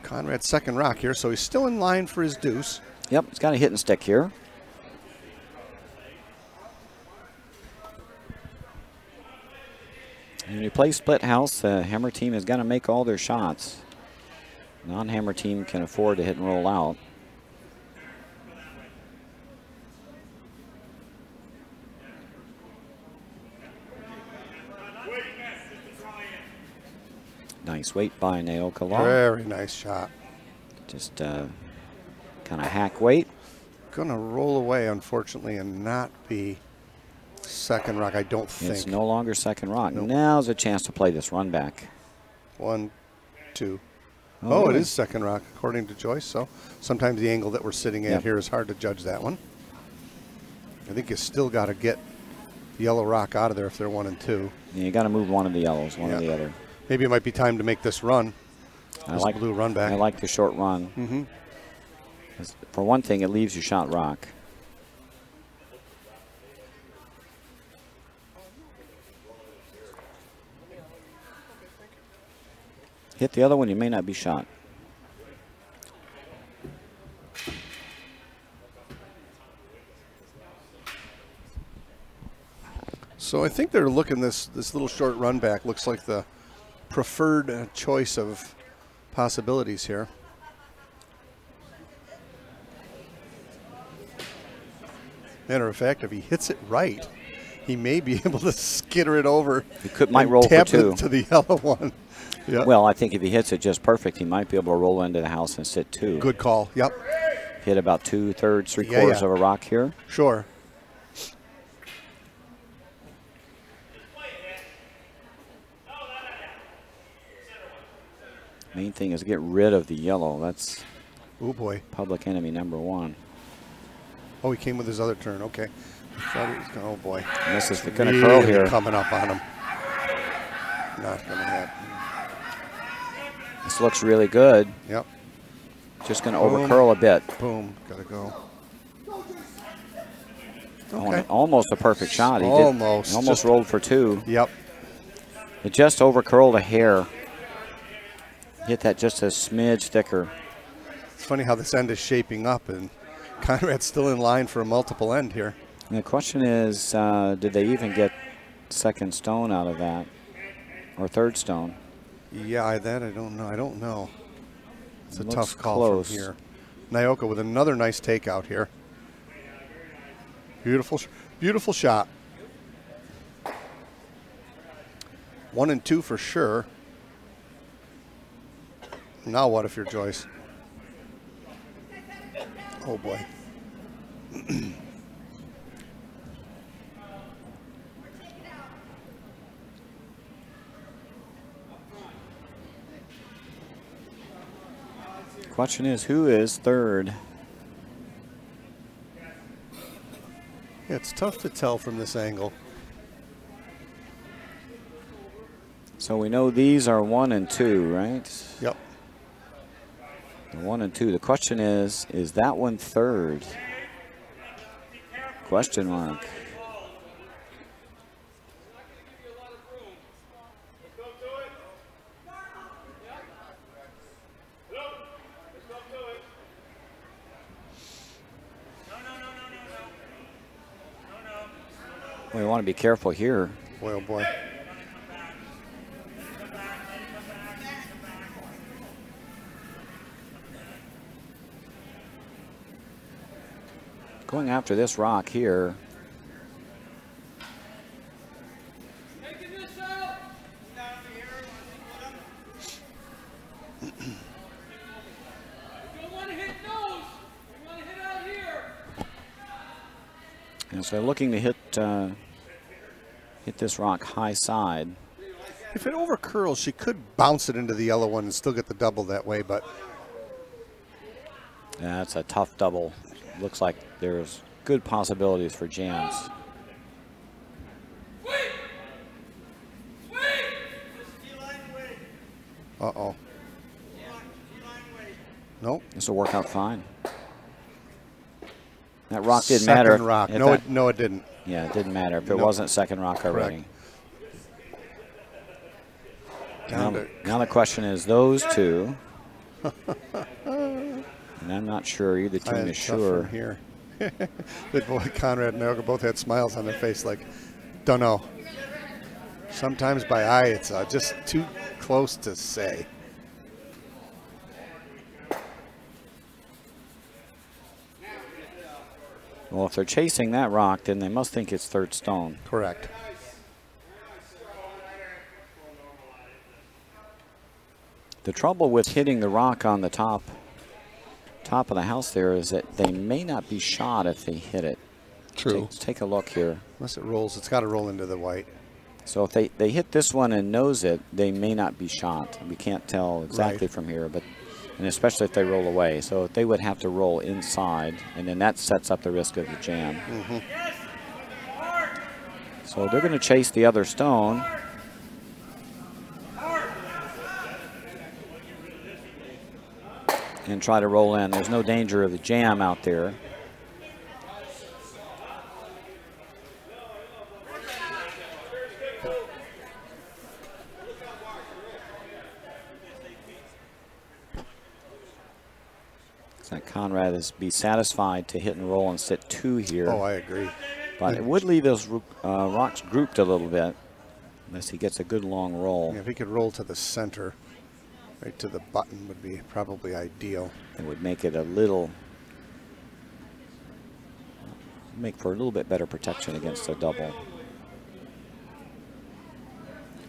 Conrad's second rock here, so he's still in line for his deuce. Yep, he's got a hitting stick here. When you play split house, the hammer team is going to make all their shots. Non-hammer team can afford to hit and roll out. Nice weight by Naoka Law. Very nice shot. Just kind of hack weight. Gonna roll away, unfortunately, and not be second rock, I don't think. It's no longer second rock. Nope. Now's a chance to play this run back. 1, 2. Oh, it is second rock, according to Joyce. So sometimes the angle that we're sitting at here is hard to judge that one. I think you still got to get the yellow rock out of there if they're 1 and 2. Yeah, you got to move one of the yellows, one or the other. Maybe it might be time to make this run. I like blue run back. I like the short run. Mm-hmm. For one thing, it leaves you shot rock. Hit the other one, you may not be shot. So I think they're looking this little short run back looks like the preferred choice of possibilities here. Matter of fact, if he hits it right, he may be able to skitter it over. He might roll for 2 to the yellow one. Yep. Well, I think if he hits it just perfect, he might be able to roll into the house and sit 2. Good call. Yep. Hit about 2/3, 3/4 of a rock here. Sure. Main thing is get rid of the yellow. That's public enemy number 1. Oh, he came with his other turn. Okay. I thought he was going, oh boy. And this is going to curl here. Coming up on him. Not going to happen. This looks really good. Yep. Just going to overcurl a bit. Boom. Got to go. Okay. Almost a perfect shot. He almost. Almost rolled for 2. Yep. It just overcurled a hair. hit that just a smidge thicker. It's funny how this end is shaping up, and Conrad's still in line for a multiple end here. And the question is, did they even get second stone out of that, or third stone? Yeah, that I don't know. I don't know. It's a tough call close from here. Naoka with another nice takeout here. Beautiful, beautiful shot. 1 and 2 for sure. Now what if you're Joyce? Oh boy. Question is, who is third? Yeah, it's tough to tell from this angle. So we know these are 1 and 2, right? Yep. The 1 and 2. The question is that one third? Question mark. We want to be careful here. Boy, oh boy. Going after this rock here. And so looking to hit this rock high side. If it over curls, she could bounce it into the yellow one and still get the double that way, but That's a tough double. Looks like there's good possibilities for jams. uh-oh. Nope. This will work out fine. That rock didn't Second matter. rock. If No, that- no, it didn't. Yeah, it didn't matter if it No. wasn't second rock already. Down Now the question is those two. And I'm not sure either team is sure. Here. The boy Conrad and Naoka both had smiles on their face like, don't know. Sometimes by eye it's just too close to say. Well, if they're chasing that rock, then they must think it's third stone. Correct. The trouble with hitting the rock on the top of the house there is that they may not be shot if they hit it. True. Take a look here. Unless it rolls, it's got to roll into the white. So if they hit this one and nose it, they may not be shot. We can't tell exactly Right. from here, but and especially if they roll away. So they would have to roll inside, and then that sets up the risk of the jam. So they're going to chase the other stone. And try to roll in. There's no danger of the jam out there. So Conrad is be satisfied to hit and roll and sit 2 here. Oh, I agree. But it would leave those rocks grouped a little bit unless he gets a good long roll. Yeah, if he could roll to the center, right to the button would be probably ideal. It would make it make for a little bit better protection against a double.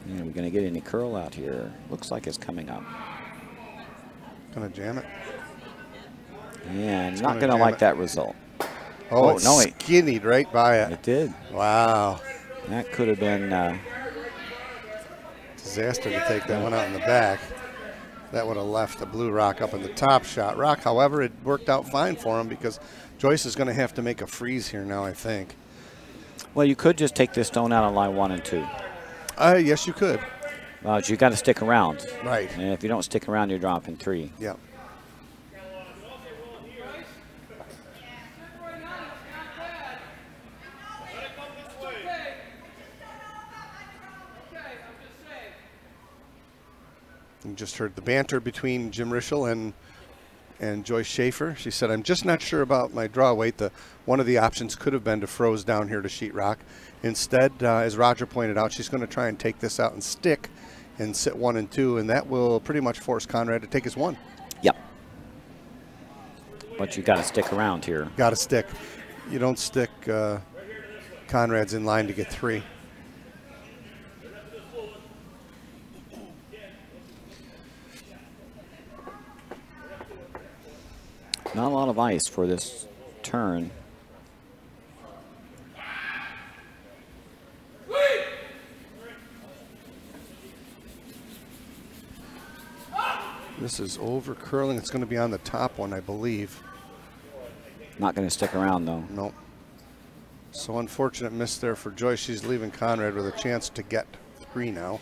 And we're going to get any curl out here. Looks like it's coming up. Gonna jam it. And not gonna going to jam like it. that result. Oh, Oh, it no, skinnied right by it. It did. Wow. That could have been Disaster to take that one out in the back. That would have left the blue rock up in the top shot. Rock, however, it worked out fine for him because Joyce is going to have to make a freeze here now, I think. well, you could just take this stone out on line 1 and 2. Yes, you could. But you got to stick around. Right. And if you don't stick around, you're dropping 3. Yep. You just heard the banter between Jim Rischel and Joyce Schaefer. She said, I'm just not sure about my draw weight. One of the options could have been to froze down here to sheetrock. Instead, as Roger pointed out, she's going to try and take this out and stick and sit 1 and 2, and that will pretty much force Conrad to take his 1. Yep. But you got to stick around here. Got to stick. You don't stick Conrad's in line to get 3. Not a lot of ice for this turn. This is over curling. It's going to be on the top one, I believe. Not going to stick around, though. Nope. So unfortunate miss there for Joyce. She's leaving Conrad with a chance to get 3 now.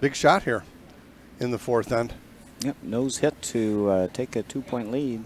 Big shot here in the 4th end. Yep, nose hit to take a 2-point lead.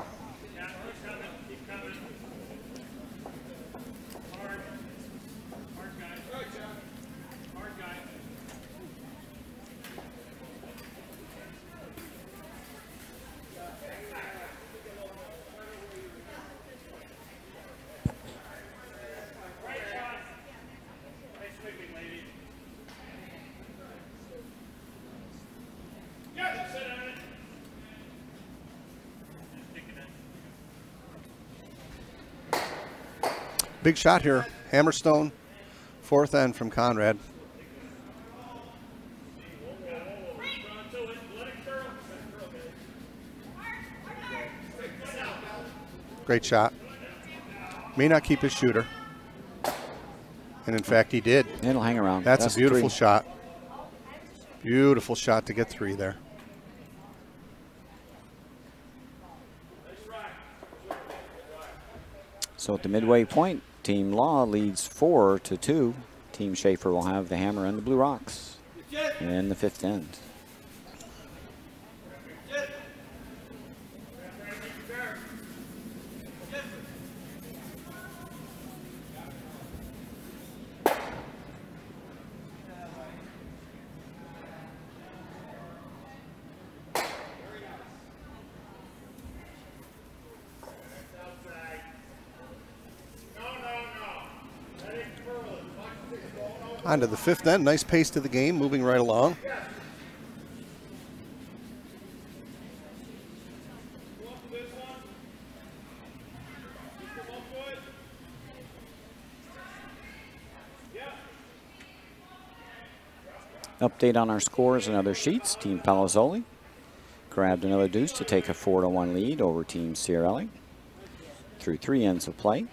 Big shot here. Hammerstone, 4th end from Conrad. Great shot. May not keep his shooter. And in fact, he did. It'll hang around. That's a beautiful 3. shot. Beautiful shot to get 3 there. So at the midway point, Team Law leads 4-2. Team Schaefer will have the hammer and the Blue Rocks in the 5th end. On to the 5th end. Nice pace to the game, moving right along. Update on our scores and other sheets. Team Palazzoli grabbed another deuce to take a 4-1 lead over Team Ciarelli through 3 ends of play.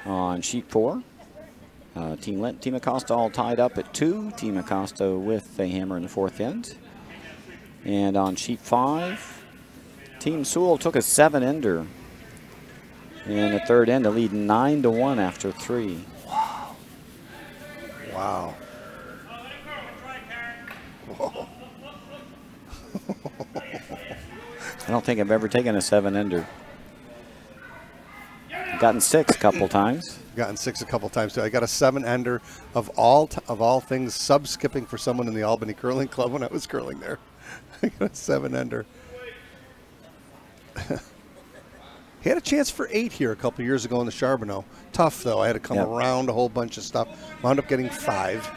On sheet 4, Team Lent, Team Acosta all tied up at 2. Team Acosta with the hammer in the 4th end. And on sheet 5, Team Sewell took a 7-ender in the 3rd end to lead 9-1 after 3. Wow. Wow. Whoa. I don't think I've ever taken a 7-ender. Gotten 6 a couple times. Gotten 6 a couple times too. I got a 7-ender of all things, sub-skipping for someone in the Albany Curling Club when I was curling there. I got a 7-ender. He had a chance for 8 here a couple years ago in the Charbonneau. Tough though. I had to come around a whole bunch of stuff. Wound up getting 5.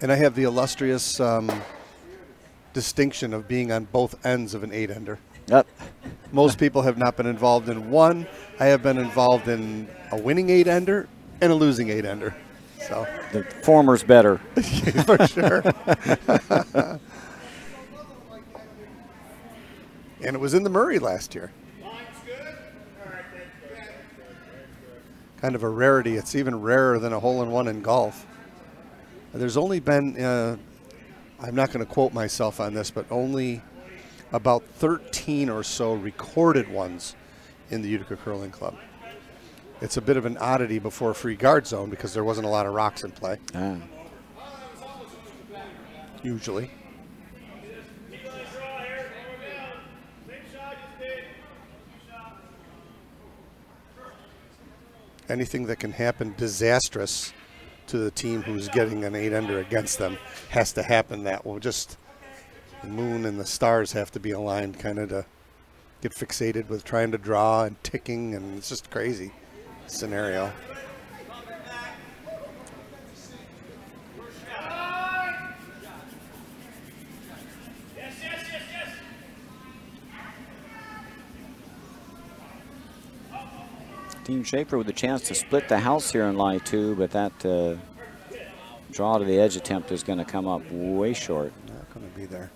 And I have the illustrious distinction of being on both ends of an 8-ender. Yep. Most people have not been involved in one. I have been involved in a winning 8-ender and a losing 8-ender. So the former's better. For sure. And it was in the Murray last year. Kind of a rarity. It's even rarer than a hole-in-one in golf. There's only been, I'm not going to quote myself on this, but only about 13 or so recorded ones in the Utica Curling Club. It's a bit of an oddity before free guard zone because there wasn't a lot of rocks in play. Usually. anything that can happen disastrous to the team who's getting an 8-under against them has to happen. That will just, the moon and the stars have to be aligned kind of to get fixated with trying to draw and ticking, and it's just crazy scenario. Team Schaefer with a chance to split the house here in lie 2, but that draw to the edge attempt is going to come up way short. Not going to be there.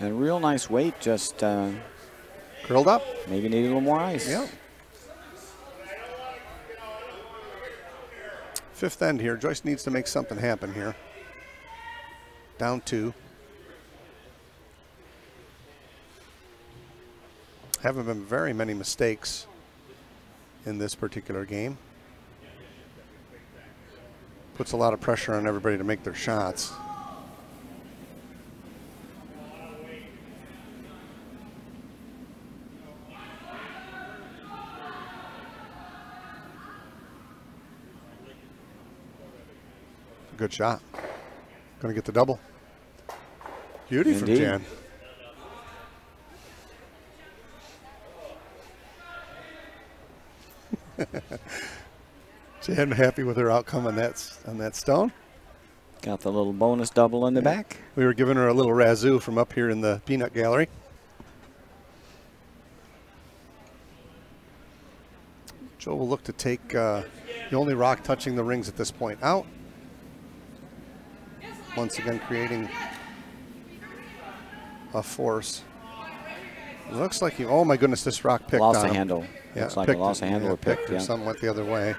A real nice weight, just Curled up. maybe need a little more ice. Yeah. Fifth end here. Joyce needs to make something happen here. Down 2. Haven't been very many mistakes in this particular game. Puts a lot of pressure on everybody to make their shots. Good shot. Going to get the double. Beauty from Jan. Jan happy with her outcome on that stone. Got the little bonus double in the back. We were giving her a little razoo from up here in the peanut gallery. Joe will look to take the only rock touching the rings at this point out. Once again creating a force. It looks like he, oh my goodness, this rock picked Lost on a him. handle. Yeah, looks like a lost a handle or picked. Or Yeah. something went the other way.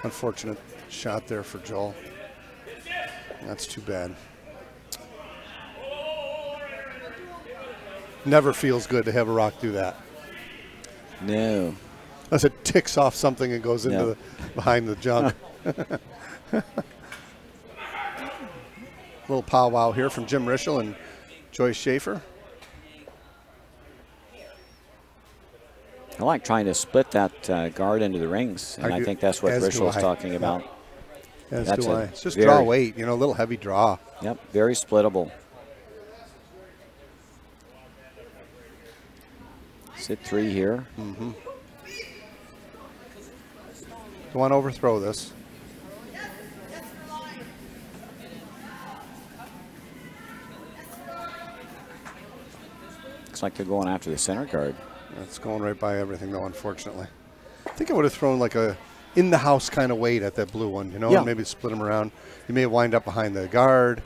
Unfortunate shot there for Joel. That's too bad. Never feels good to have a rock do that. No. Unless it ticks off something and goes into the, behind the junk. Little powwow here from Jim Rischel and Joyce Schaefer. I like trying to split that guard into the rings, and I think that's what Rischel's talking about. As That's do I. a It's just very- draw weight, you know, a little heavy draw. Yep, very splittable. Sit 3 here. Mm-hmm. Don't want to overthrow this. Looks like they're going after the center guard. That's going right by everything, though, unfortunately. I think I would have thrown like a in-the-house kind of weight at that blue one, you know, Yeah. and maybe split them around. You may wind up behind the guard.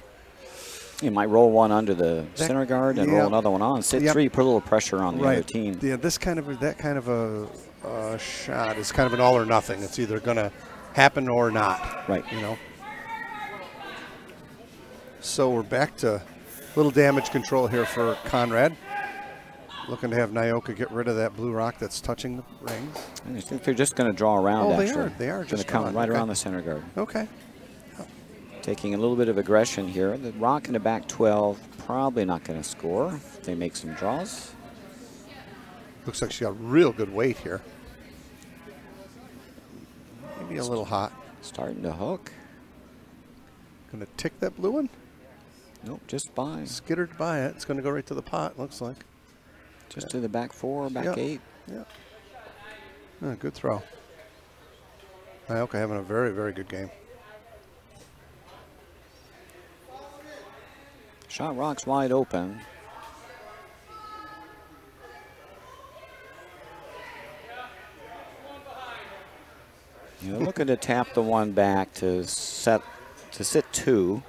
You might roll one under the center guard and roll another one on. Sit 3, put a little pressure on the other team. Yeah, that kind of a shot is kind of an all or nothing. It's either going to happen or not. Right. You know. So we're back to little damage control here for Conrad. Looking to have Nyoka get rid of that blue rock that's touching the rings. I think they're just going to draw around, actually. They are Going just to come drawing. right around the center guard. Okay. Taking a little bit of aggression here. The rock in the back 12, probably not going to score. They make some draws. Looks like she got real good weight here. Maybe a little hot. Starting to hook. Going to tick that blue one? Nope, just by. Skittered by it. It's going to go right to the pot, looks like. Just to the back 4, back 8. Yeah. Good throw. Nyoka having a very, very good game. Shot rock's wide open. You're looking to tap the one back to sit 2.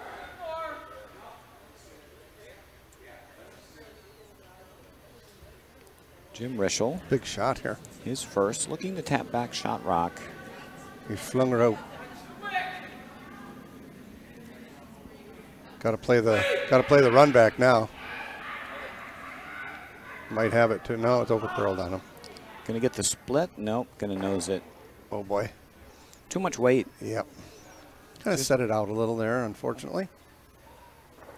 Jim Rischel. Big shot here. His first, looking to tap back shot rock. He flung her out. Got to play the run back now. Might have it too. No, it's overcurled on him. Gonna get the split? Nope. Gonna nose it. Oh boy. Too much weight. Yep. Kind of set it out a little there, unfortunately.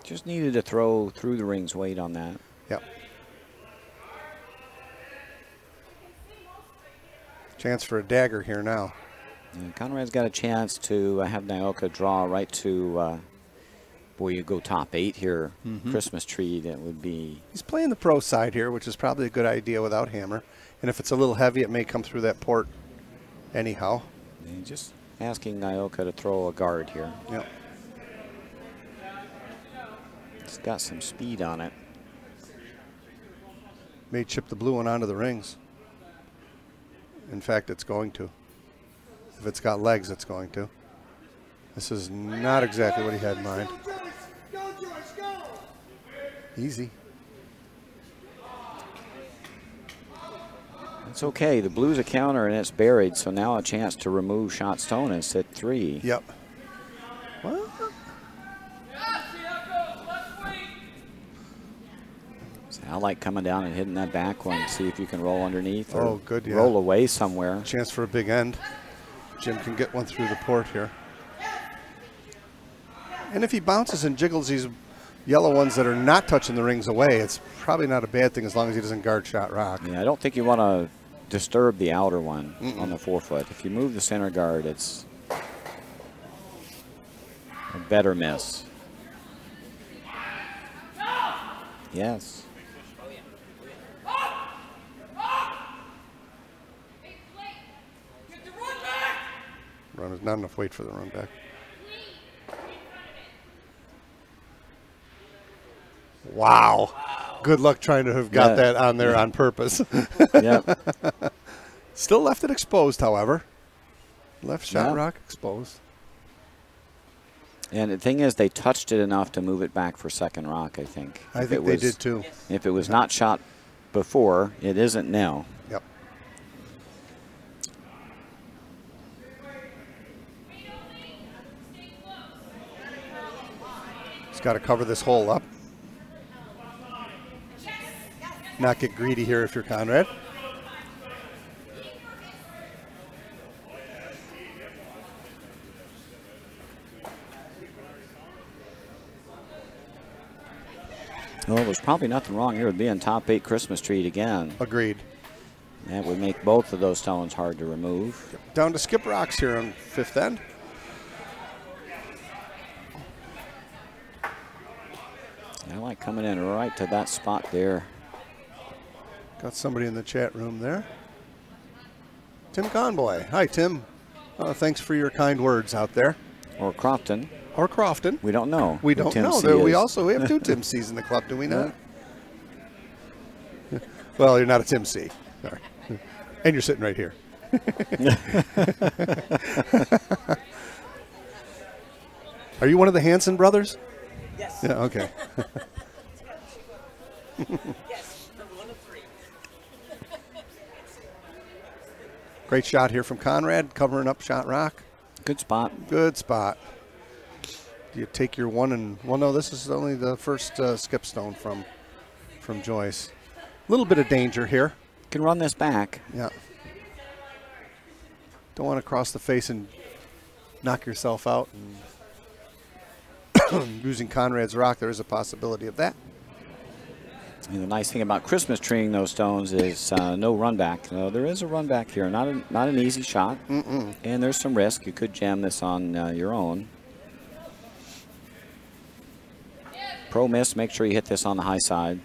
Just needed to throw through the ring's weight on that. Yep. Chance for a dagger here now. And Conrad's got a chance to have Nyoka draw right to, boy, you go top 8 here. Christmas tree, that would be. He's playing the pro side here, which is probably a good idea without hammer. And if it's a little heavy, it may come through that port anyhow. And just asking Nyoka to throw a guard here. Yep. It's got some speed on it. May chip the blue one onto the rings. In fact, it's going to. If it's got legs, it's going to. This is not exactly what he had in mind. Easy. It's okay. The blue's a counter and it's buried, so now a chance to remove shot stone and sit 3. Yep. Well, I like coming down and hitting that back one. See if you can roll underneath or good, yeah. roll away somewhere. Chance for a big end. Jim can get one through the port here. And if he bounces and jiggles these yellow ones that are not touching the rings away, it's probably not a bad thing as long as he doesn't guard shot rock. Yeah, I don't think you want to disturb the outer one on the 4-foot. If you move the center guard, it's a better miss. Yes. Run is not enough weight for the run back. Wow. Good luck trying to have got that on there on purpose. Yep. Still left it exposed, however. Left shot rock exposed. And the thing is, they touched it enough to move it back for second rock, I think. I think they did too. If it was not shot before, it isn't now. Yep. He's got to cover this hole up. Not get greedy here if you're Conrad. Well, there's probably nothing wrong here with being top 8 Christmas tree again. Agreed. That would make both of those stones hard to remove. Down to skip rocks here on 5th end. I like coming in right to that spot there. Got somebody in the chat room there. Tim Conboy. Hi, Tim. Thanks for your kind words out there. Or Crofton. Or Crofton. We don't know. We don't know. We have 2 Tim C's in the club, do we not? Well, you're not a Tim C. Sorry. And you're sitting right here. Are you one of the Hanson brothers? Yes. Yeah, okay. Yes, I'm one of 3. Great shot here from Conrad, covering up shot rock. Good spot. Good spot. Do you take your one and, well, no, this is only the first skip stone from Joyce. A little bit of danger here. Can run this back. Yeah. Don't want to cross the face and knock yourself out. And using Conrad's rock, there is a possibility of that. And the nice thing about Christmas treeing those stones is no run back. There is a run back here. Not an easy shot. And there's some risk. You could jam this on your own. Pro miss, make sure you hit this on the high side.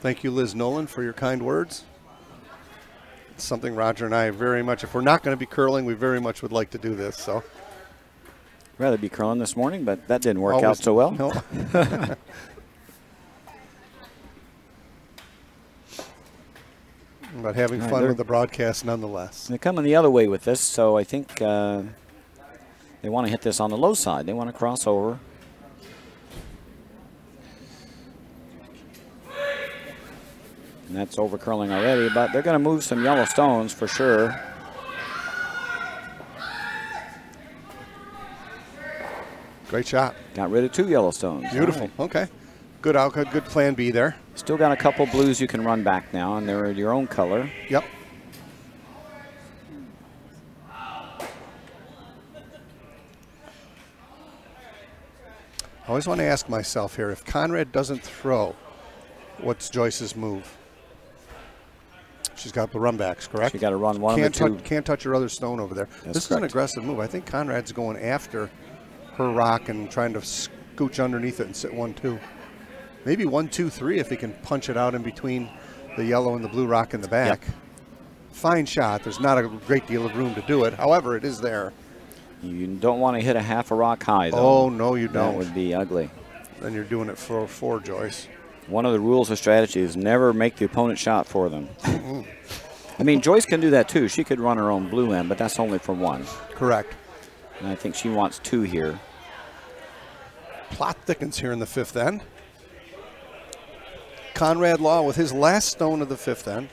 Thank you, Liz Nolan, for your kind words. It's something Roger and I very much, if we're not going to be curling, we very much would like to do this. So, rather be curling this morning, but that didn't work out so well. No. But having fun with the broadcast nonetheless. They're coming the other way with this, so I think they They want to hit this on the low side. They want to cross over. And that's over curling already, but they're going to move some yellow stones for sure. Great shot. Got rid of 2 yellow stones. Beautiful. Right. Okay. Good outcome. Good plan B there. Still got a couple blues you can run back now, and they're your own color. Yep. I always want to ask myself here, if Conrad doesn't throw, what's Joyce's move? She's got the run backs, correct? She got to run one of the 2. Can't touch her other stone over there. That's this is an aggressive move. I think Conrad's going after her rock and trying to scooch underneath it and sit 1-2. Maybe 1-2-3 if he can punch it out in between the yellow and the blue rock in the back. Yep. Fine shot. There's not a great deal of room to do it. However, it is there. You don't want to hit a half a rock high, though. Oh, no, you don't. That would be ugly. Then you're doing it for 4, Joyce. One of the rules of strategy is never make the opponent shot for them. I mean, Joyce can do that too. She could run her own blue end, but that's only for 1. Correct. And I think she wants 2 here. Plot thickens here in the 5th end. Conrad Law with his last stone of the 5th end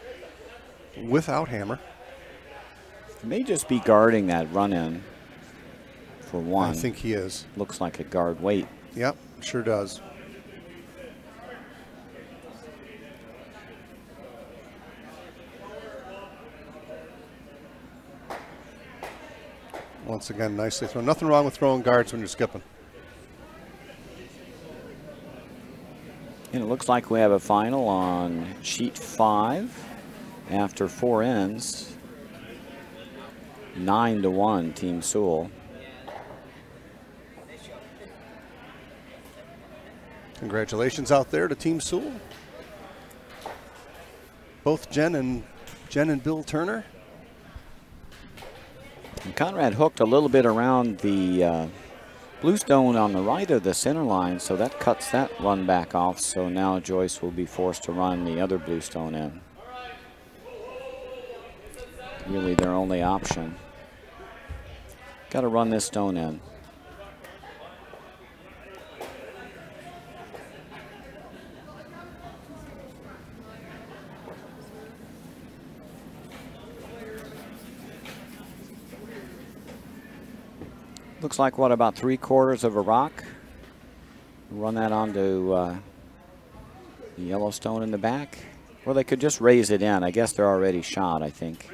without hammer. He may just be guarding that run in for 1. I think he is. Looks like a guard weight. Yep, sure does. Once again, nicely thrown. Nothing wrong with throwing guards when you're skipping. And it looks like we have a final on sheet 5 after 4 ends. 9-1 Team Sewell. Congratulations out there to Team Sewell. Both Jen and Bill Turner. And Conrad hooked a little bit around the blue stone on the right of the center line, so that cuts that run back off. So now Joyce will be forced to run the other blue stone in. Really their only option. Got to run this stone in. Looks like, what, about 3/4 of a rock? Run that onto the yellow stone in the back. Well, they could just raise it in. I guess they're already shot, I think.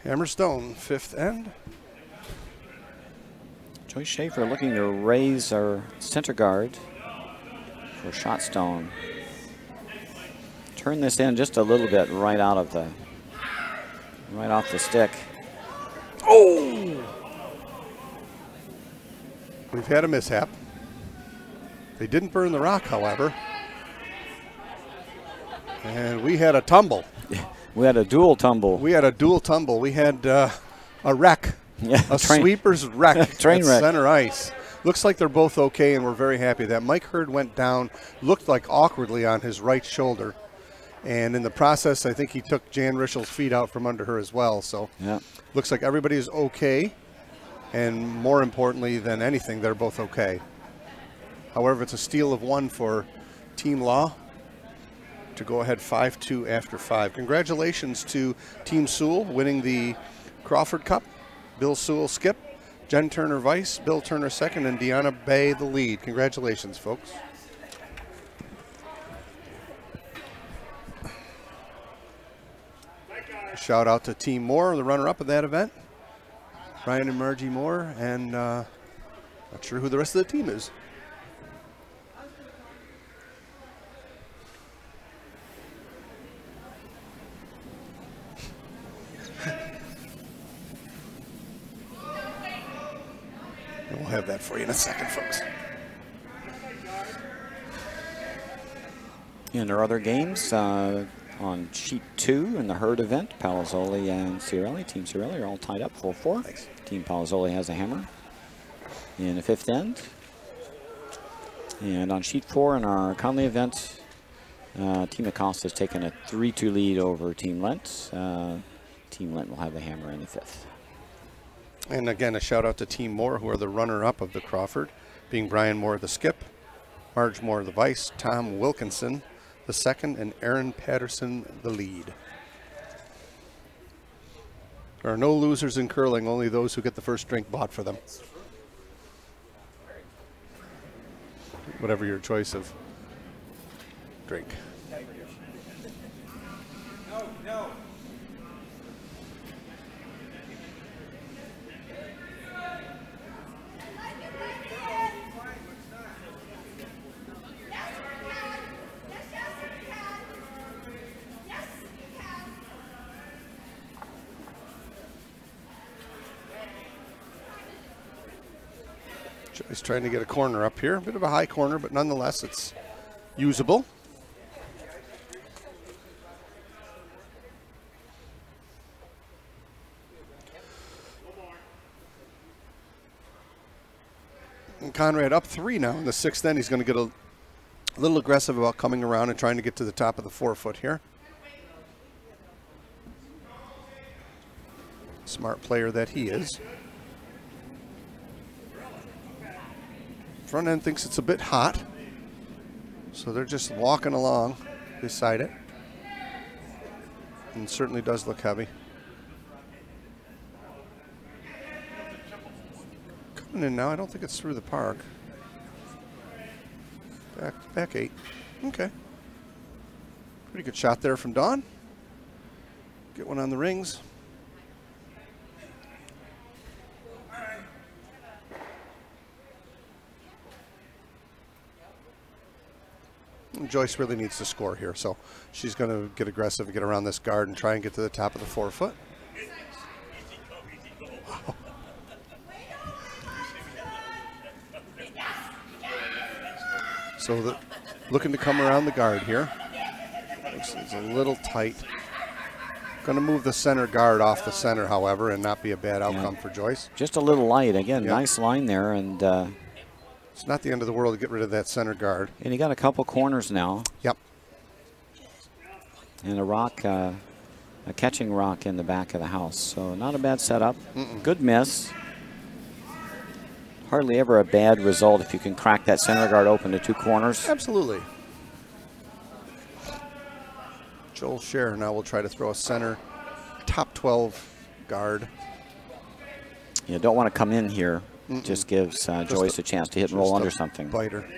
Hammer stone, 5th end. Joyce Schaefer looking to raise our center guard for shot stone. Turn this in just a little bit right off the stick. Oh! We've had a mishap. They didn't burn the rock, however. And we had a tumble. We had a dual tumble. We had a dual tumble. We had a wreck. Yeah, a sweeper's wreck. Train wreck. Center ice. Looks like they're both okay, and we're very happy that Mike Hurd went down, looked like awkwardly on his right shoulder. And in the process, I think he took Jan Rischel's feet out from under her as well. So yeah. Looks like everybody is okay. And more importantly than anything, they're both okay. However, it's a steal of 1 for Team Law to go ahead 5-2 after 5. Congratulations to Team Sewell winning the Crawford Cup. Bill Sewell skip, Jen Turner vice, Bill Turner second, and Deanna Bay the lead. Congratulations, folks. Shout out to Team Moore, the runner-up of that event. Ryan and Margie Moore, and not sure who the rest of the team is. We'll have that for you in a second, folks. In our other games, On sheet 2 in the Hurd event, Palazzoli and Ciarelli, Team Ciarelli are all tied up 4-4. Thanks. Team Palazzoli has a hammer in the 5th end. And on sheet 4 in our Conley event, Team Acosta has taken a 3-2 lead over Team Lent. Team Lent will have the hammer in the 5th. And again, a shout out to Team Moore, who are the runner-up of the Crawford, being Brian Moore the skip, Marge Moore the vice, Tom Wilkinson the second, and Aaron Patterson the lead. There are no losers in curling, only those who get the first drink bought for them. Whatever your choice of drink. No. Joyce trying to get a corner up here. A bit of a high corner, but nonetheless it's usable. And Conrad up 3 now in the 6th end. He's going to get a little aggressive about coming around and trying to get to the top of the 4-foot here. Smart player that he is. Front end thinks it's a bit hot, so they're just walking along beside it. And it certainly does look heavy. Coming in now, I don't think it's through the park. Back 8. Okay. Pretty good shot there from Dawn. Get one on the rings. Joyce really needs to score here, so she's going to get aggressive and get around this guard and try and get to the top of the 4-foot. Wow. So looking to come around the guard here. It's a little tight. Going to move the center guard off the center, however, and not be a bad outcome for Joyce. Just a little light. Again, nice line there, and it's not the end of the world to get rid of that center guard. And you got a couple corners now. Yep. And a rock, a catching rock in the back of the house. So not a bad setup. Good miss. Hardly ever a bad result if you can crack that center guard open to 2 corners. Absolutely. Joel Scher now will try to throw a center top 12 guard. You don't want to come in here. Just gives Joyce a chance to hit and roll under something. Biter.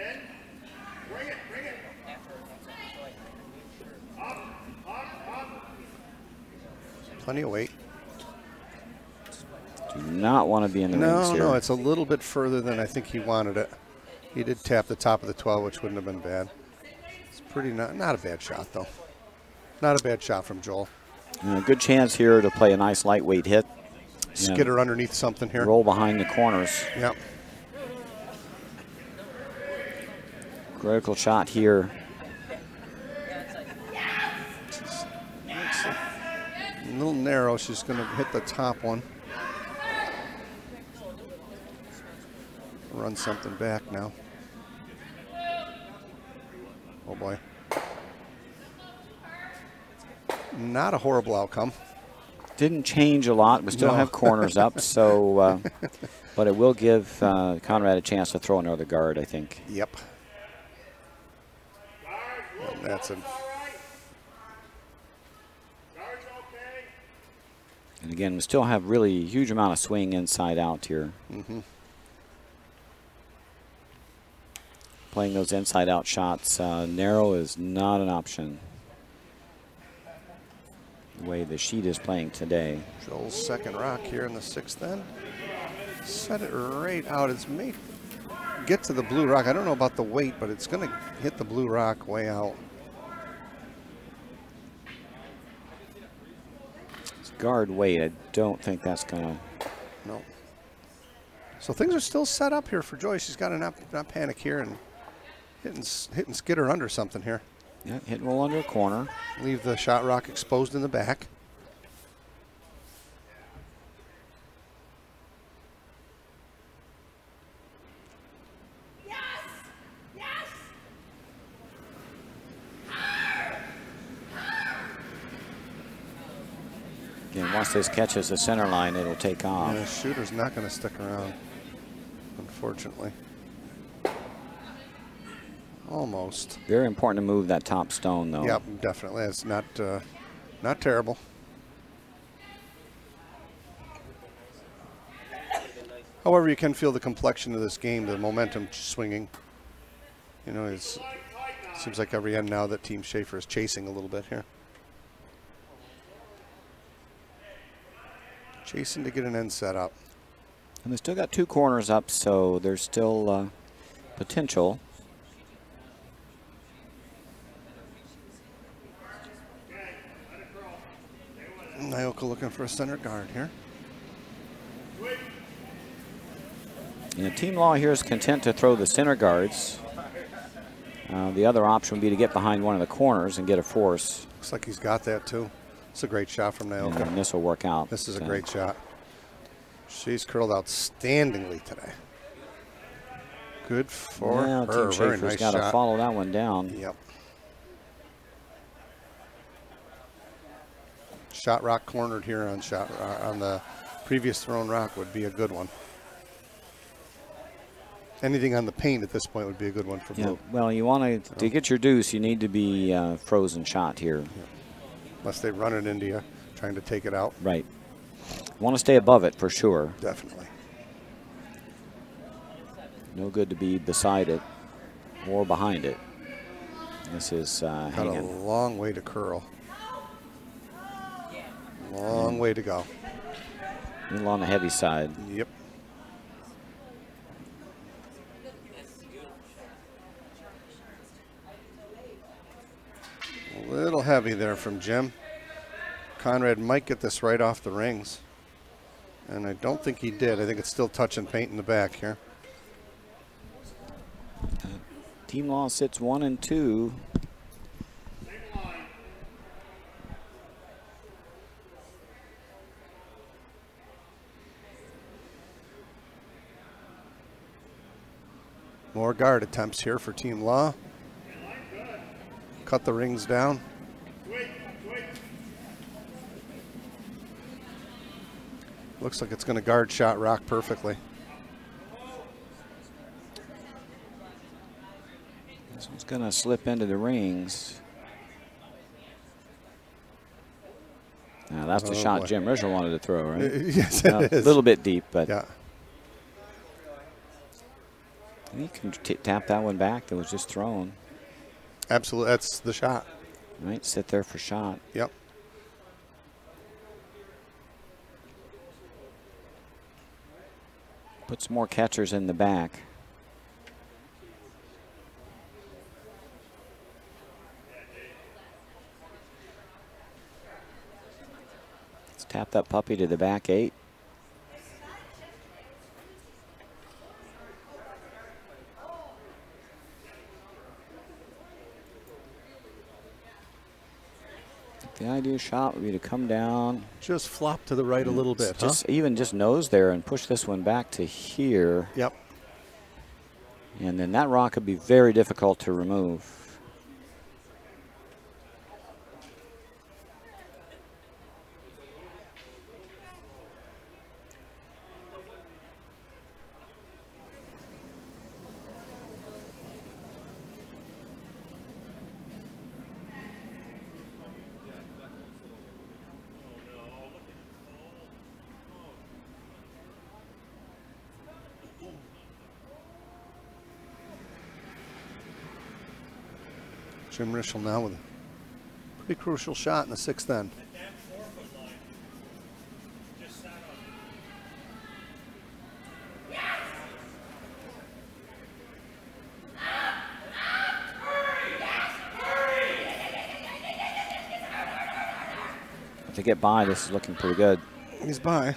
Plenty of weight. Do not want to be in the rings here. No, it's a little bit further than I think he wanted it. He did tap the top of the 12, which wouldn't have been bad. It's pretty not a bad shot, though. Not a bad shot from Joel. And a good chance here to play a nice lightweight hit. Skitter underneath something here. Roll behind the corners. Yep. Critical shot here. A little narrow. She's going to hit the top one. Run something back now. Oh boy. Not a horrible outcome. Didn't change a lot. We still have corners up, so but it will give Conrad a chance to throw another guard, I think. Yep. And that's a. And again, we still have really a huge amount of swing inside out here. Playing those inside out shots, narrow is not an option. The way the sheet is playing today. Joel's second rock here in the 6th end. Set it right out. It's made get to the blue rock. I don't know about the weight, but it's going to hit the blue rock way out. It's guard weight. I don't think that's going to. No. So things are still set up here for Joyce. She's got to not panic here and hitting skitter under something here. Yeah, hit and roll under a corner. Leave the shot rock exposed in the back. Again, once this catches the center line, it'll take off. Yeah, the shooter's not going to stick around, unfortunately. Almost. Very important to move that top stone, though. Yep, definitely. It's not terrible. However, you can feel the complexion of this game, the momentum swinging. You know, it seems like every end now that Team Schaefer is chasing a little bit here. Chasing to get an end set up. And they still got 2 corners up, so there's still potential. Nyoka looking for a center guard here. And Team Law here is content to throw the center guards. The other option would be to get behind one of the corners and get a force. Looks like he's got that too. It's a great shot from Nyoka. And this will work out. This is a great shot. She's curled outstandingly today. Good for her. Team Very Schaefer's nice got to shot. follow that one down. Yep. Shot rock cornered here on on the previous thrown rock would be a good one. Anything on the paint at this point would be a good one for blue. Well, you want to get your deuce, you need to be frozen shot here. Yeah. Unless they run it into you, trying to take it out. Right. Want to stay above it for sure. Definitely. No good to be beside it or behind it. This is Got a hanging. long way to curl. Long way to go. A little on the heavy side. Yep. A little heavy there from Jim. Conrad might get this right off the rings. And I don't think he did. I think it's still touching paint in the back here. Team Law sits 1 and 2. More guard attempts here for Team Law. Cut the rings down. Looks like it's going to guard shot rock perfectly. This one's going to slip into the rings. Now that's the shot boy. Jim Rischel wanted to throw, right? Yes, it is. A little bit deep, but Yeah. you can tap that one back that was just thrown. Absolutely. That's the shot. Right, sit there for shot. Yep. Put some more catchers in the back. Let's tap that puppy to the back 8. The ideal shot would be to come down. Just flop to the right a little bit, huh? Even just nose there and push this one back to here. Yep. And then that rock would be very difficult to remove. Jim Rischel now with a pretty crucial shot in the 6th end. To get by, this is looking pretty good. He's by.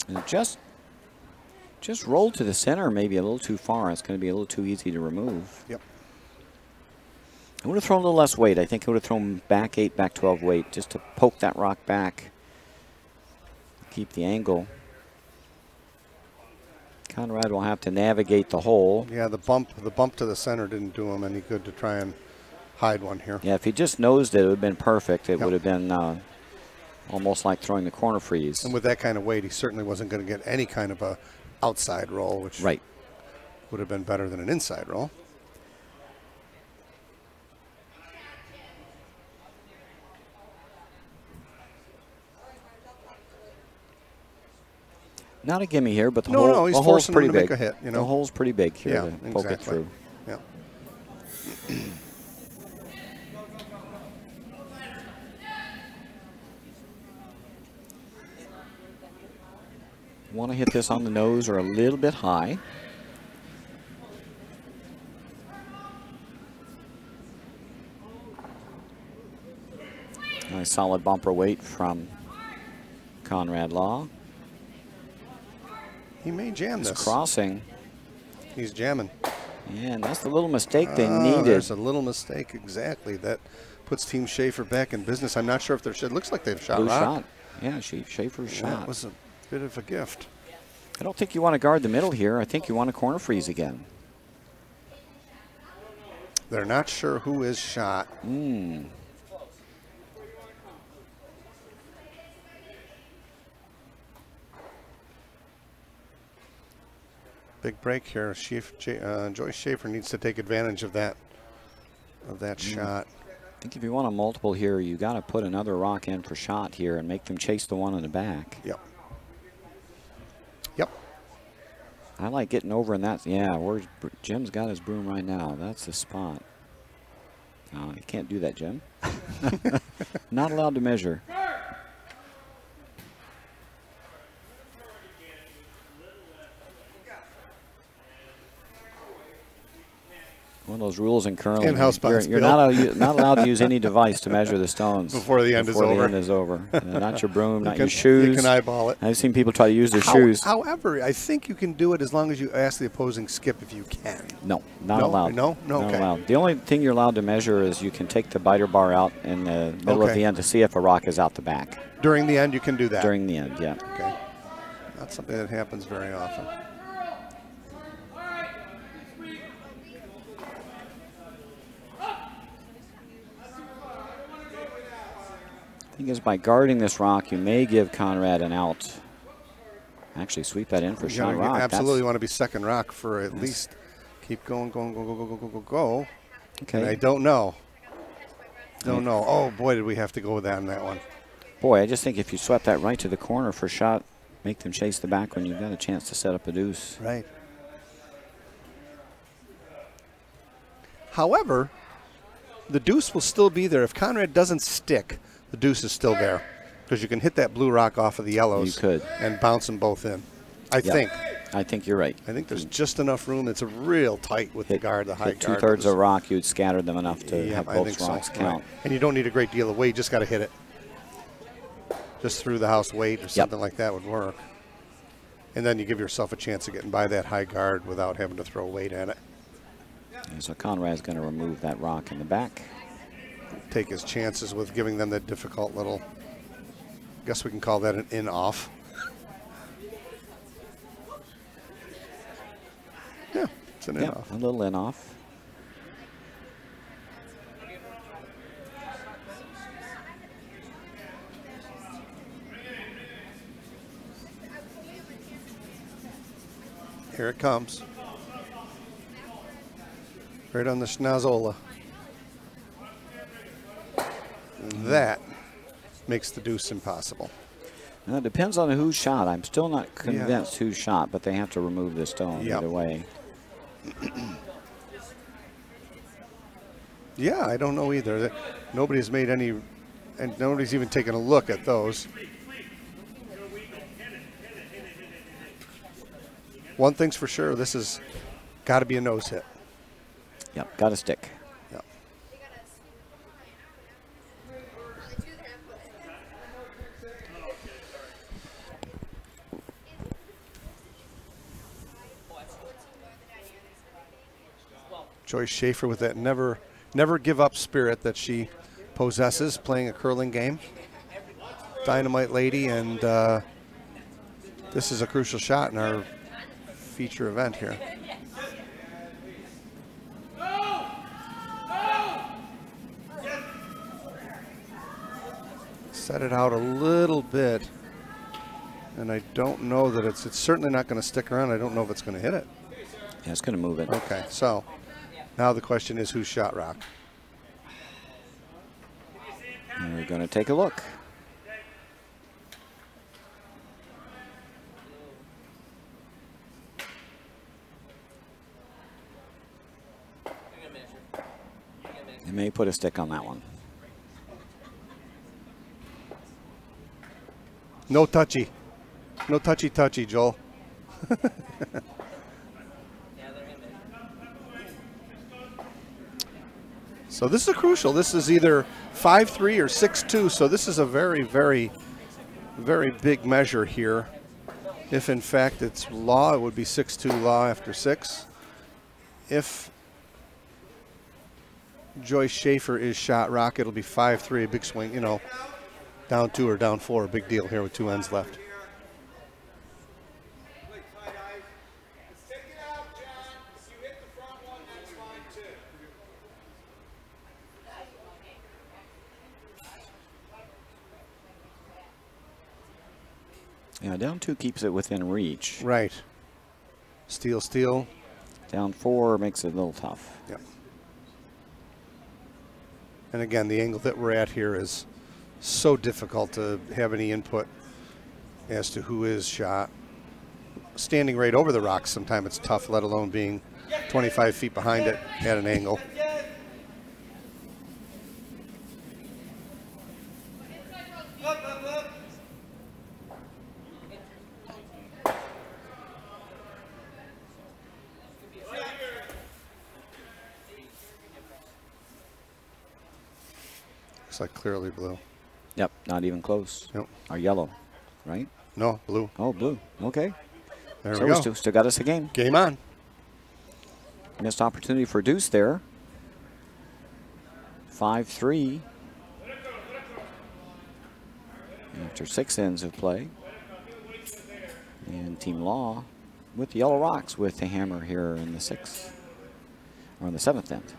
And just just rolled to the center, maybe a little too far. It's going to be a little too easy to remove. Yep. I would have thrown a little less weight. I think I would have thrown back 8, back 12 weight, just to poke that rock back. Keep the angle. Conrad will have to navigate the hole. Yeah, the bump to the center didn't do him any good to try and hide one here. Yeah, if he just nosed it, it would have been perfect. It Yep. would have been almost like throwing the corner freeze. And with that kind of weight, he certainly wasn't going to get any kind of a outside roll, which Right. would have been better than an inside roll. Not a gimme here, but the No, hole, he's the hole's forcing him pretty to big. make a hit, you know. The hole's pretty big here Yeah, to poke it exactly. through. Yeah. Want to hit this on the nose or a little bit high. Nice solid bumper weight from Conrad Law. He may jam This this. crossing. He's jamming. Yeah, and that's the little mistake they needed. There's a little mistake, exactly. That puts Team Schaefer back in business. I'm not sure if they're. It looks like they've shot Blue rock. shot. Yeah, Schaefer's shot. That was a bit of a gift. I don't think you want to guard the middle here. I think you want to corner freeze again. They're not sure who is shot. Big break here. Joyce Schaefer needs to take advantage of that shot. I think if you want a multiple here, you got to put another rock in for shot here and make them chase the one in the back. Yep. Yep. I like getting over in that. Yeah, where's Jim's got his broom right now. That's the spot. You can't do that, Jim. Not allowed to measure. One of those rules in curling. In-house bounce, You're Bill. not allowed to use any device to measure the stones Before the end is over. end is over. Not your broom, not your You shoes. can eyeball it. I've seen people try to use their shoes. However, I think you can do it as long as you ask the opposing skip if you can. No, not No? allowed. No? No, Not okay. allowed. The only thing you're allowed to measure is you can take the biter bar out in the middle of Okay. the end to see if a rock is out the back. During the end, you can do that. During the end, yeah. Okay. Not something that happens very often. Thing is, by guarding this rock, you may give Conrad an out. Actually, sweep that in for You shot rock. absolutely want to be second rock for at least keep going, go. Okay. And I don't know. Don't know. Oh, boy, did we have to go with that on that one. Boy, I just think if you swept that right to the corner for shot, make them chase the back when you've got a chance to set up a deuce. Right. However, the deuce will still be there. If Conrad doesn't stick, the deuce is still there because you can hit that blue rock off of the yellows. You could. And bounce them both in. I Yep. think. I think you're right. I think there's just enough room. It's a real tight with the guard, the high hit guard. two-thirds of rock, you'd scatter them enough to Yeah, have I both think so. rocks count. Right. And you don't need a great deal of weight. You just got to hit it. Just through the house weight or something like that would work. And then you give yourself a chance of getting by that high guard without having to throw weight at it. And so Conrad's going to remove that rock in the back. Take his chances with giving them that difficult little, guess we can call that an in-off. Yeah, it's an in-off. A little in-off. Here it comes. Right on the schnozola. That makes the deuce impossible. Now, it depends on who's shot. I'm still not convinced who's shot, but they have to remove the stone either way. Yeah, I don't know either. Nobody's made any, and nobody's even taken a look at those. One thing's for sure, this has got to be a nose hit. Yep, got to stick. Yep. Joyce Schaefer with that never give up spirit that she possesses playing a curling game. Dynamite lady, and this is a crucial shot in our feature event here. Set it out a little bit, and I don't know that it's certainly not going to stick around. I don't know if it's going to hit it. Yeah, it's going to move it. Okay, so now the question is, who's shot rock? And we're going to take a look. You may put a stick on that one. No touchy. No touchy, Joel. So this is crucial. This is either 5-3 or 6-2. So this is a very, very, very big measure here. If in fact it's law, it would be 6-2 law after 6. If Joyce Schaefer is shot rock, it'll be 5-3, a big swing, you know, down 2 or down 4, a big deal here with 2 ends left. Yeah, down 2 keeps it within reach. Right. Steal, steal. Down 4 makes it a little tough. Yep. And again, the angle that we're at here is so difficult to have any input as to who is shot. Standing right over the rocks, sometimes it's tough, let alone being 25 feet behind it at an angle. Looks like clearly blue. Yep, not even close. Yep. Or yellow, right? No, blue. Oh, blue. Okay. There So we go. Still got us a game. Game on. Missed opportunity for deuce there. 5-3. After 6 ends of play. And Team Law with the yellow rocks with the hammer here in the 6th. Or in the 7th end.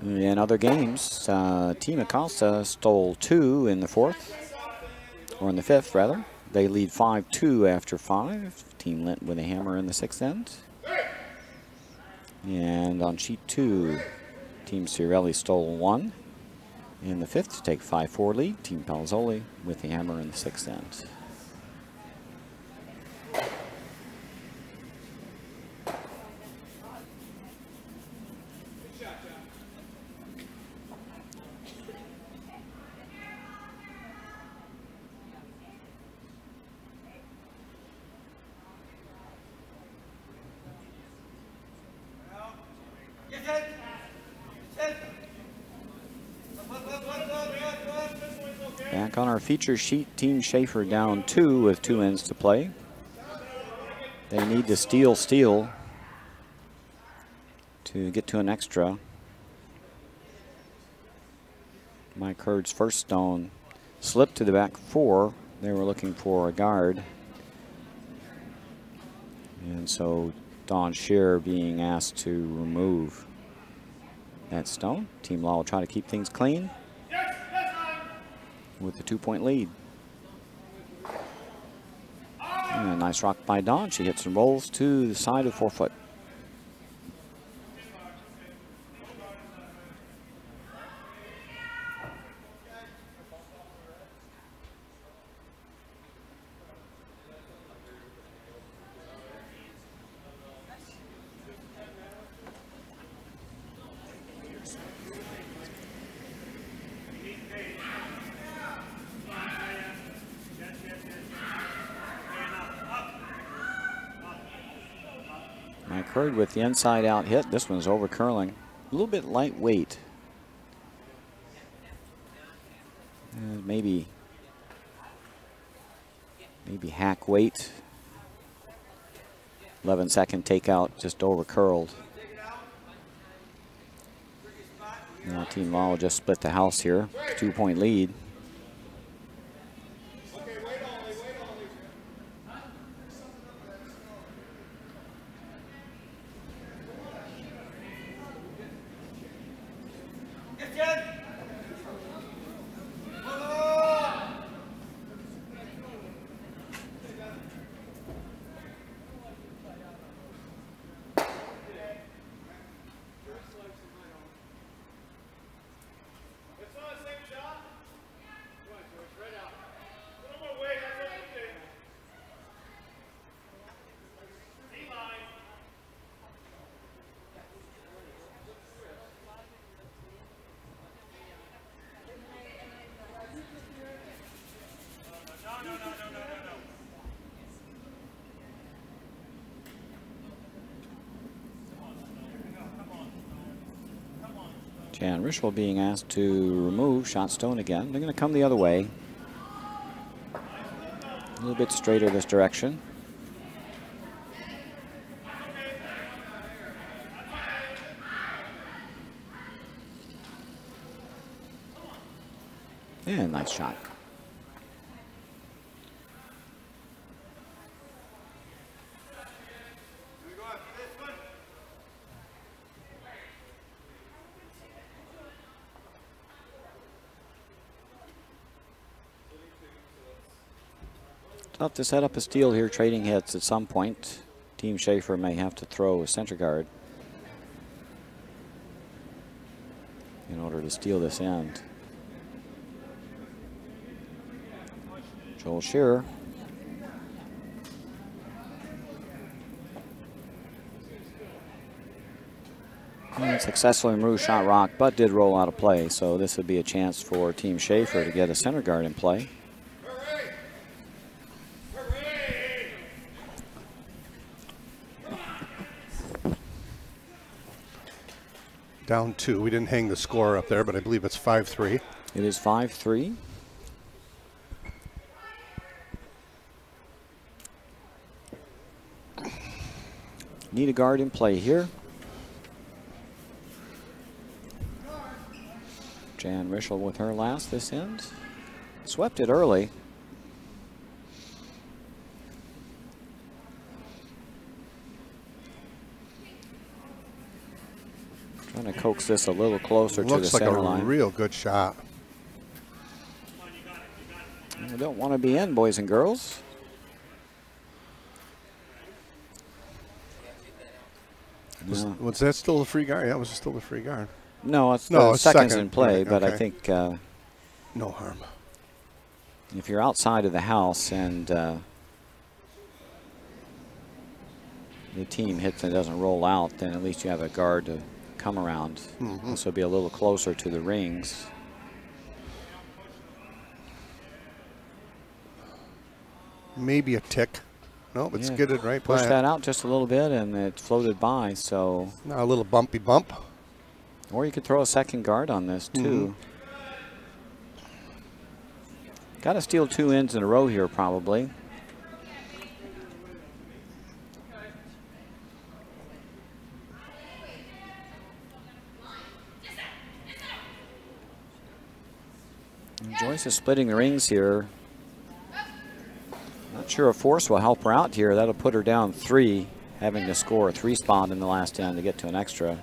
In other games, Team Acosta stole 2 in the 4th, or in the 5th, rather. They lead 5-2 after 5. Team Lint with a hammer in the 6th end. And on sheet 2, Team Cirelli stole 1 in the 5th to take 5-4 lead. Team Palzoli with the hammer in the 6th end. Back on our feature sheet, Team Schaefer down 2 with 2 ends to play. They need to steal to get to an extra. Mike Hurd's first stone slipped to the back 4. They were looking for a guard. And so Don Scheer being asked to remove that stone. Team Law will try to keep things clean with the 2-point lead. And a nice rock by Dawn. She hits and rolls to the side of 4 foot. Hurd with the inside out hit. This one's over curling. A little bit lightweight. Maybe hack weight. 11-second takeout, just over curled. Now Team Law will just split the house here. 2-point lead. Jan Rischel being asked to remove shot stone again. They're going to come the other way. A little bit straighter this direction. And nice shot. Tough to set up a steal here, trading hits at some point. Team Schaefer may have to throw a center guard in order to steal this end. Joel Shearer. And successfully removed shot rock, but did roll out of play. So this would be a chance for Team Schaefer to get a center guard in play. Down 2. We didn't hang the score up there, but I believe it's 5-3. It is 5-3. Need a guard in play here. Jan Rischel with her last this end. Swept it early. Trying to coax this a little closer to the center line. Looks like a real good shot. We don't want to be in, boys and girls. Was that still a free guard? Yeah, it was still a free guard. No, it's it's seconds second. in play, Right, but okay. I think no harm. If you're outside of the house and the team hits and doesn't roll out, then at least you have a guard to come around. This will be a little closer to the rings. Maybe a tick. Nope, it's skidded right by Push it. that out just a little bit and it floated by, so. Now a little bumpy bump. Or you could throw a second guard on this too. Got to steal 2 ends in a row here probably. And Joyce is splitting the rings here. Not sure if force will help her out here. That'll put her down 3, having to score a 3 spot in the last end to get to an extra.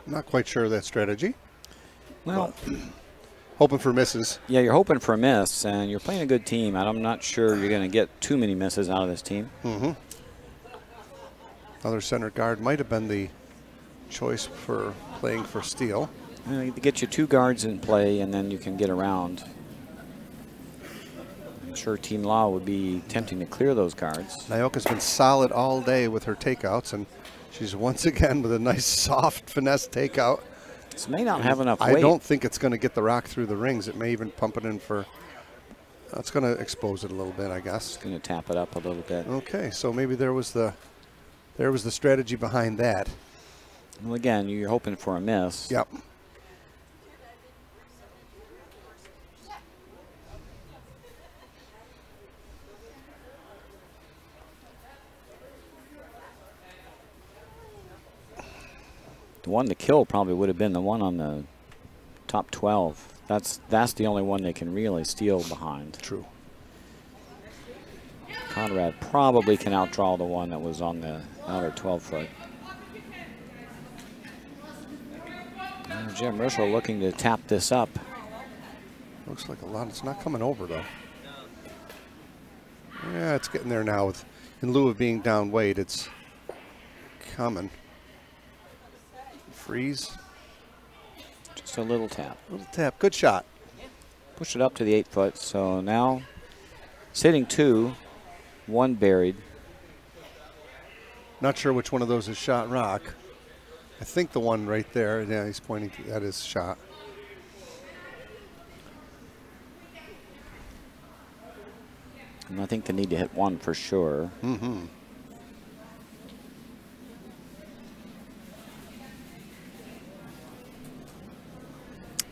Not quite sure of that strategy. Well, Hoping for misses. Yeah, you're hoping for a miss, and you're playing a good team. And I'm not sure you're going to get too many misses out of this team. Mm-hmm. Other center guard might have been the choice for playing for steal. You get you 2 guards in play, and then you can get around. I'm sure Team Law would be tempting to clear those guards. Nyoka's been solid all day with her takeouts, and she's once again with a nice soft finesse takeout. This may not have enough weight. I don't think it's going to get the rock through the rings. It may even pump it in for, it's going to expose it a little bit, I guess. It's going to tap it up a little bit. Okay, so maybe there was the strategy behind that. Well, again, you're hoping for a miss. Yep. The one to kill probably would have been the one on the top 12. That's the only one they can really steal behind. True. Conrad probably can outdraw the one that was on the outer 12-foot. Jim Russell looking to tap this up. Looks like a lot. It's not coming over, though. Yeah, it's getting there now. In lieu of being down weight, it's coming. Freeze. Just a little tap. Little tap. Good shot. Push it up to the 8-foot. So now sitting 2, 1 buried. Not sure which one of those is shot rock. I think the one right there. Yeah, he's pointing to that is shot. And I think they need to hit 1 for sure. Mm-hmm.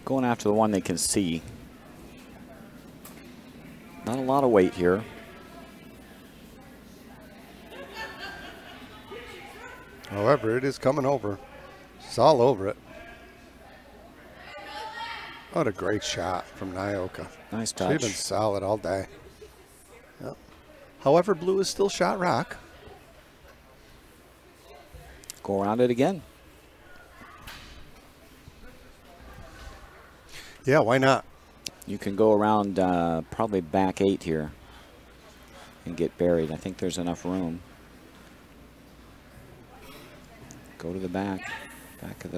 Going after the one they can see. Not a lot of weight here. However, it is coming over. It's all over it. What a great shot from Nyoka. Nice touch. She's been solid all day. Yep. However, blue is still shot rock. Go around it again. Yeah, why not? You can go around probably back 8 here and get buried. I think there's enough room. Go to the back of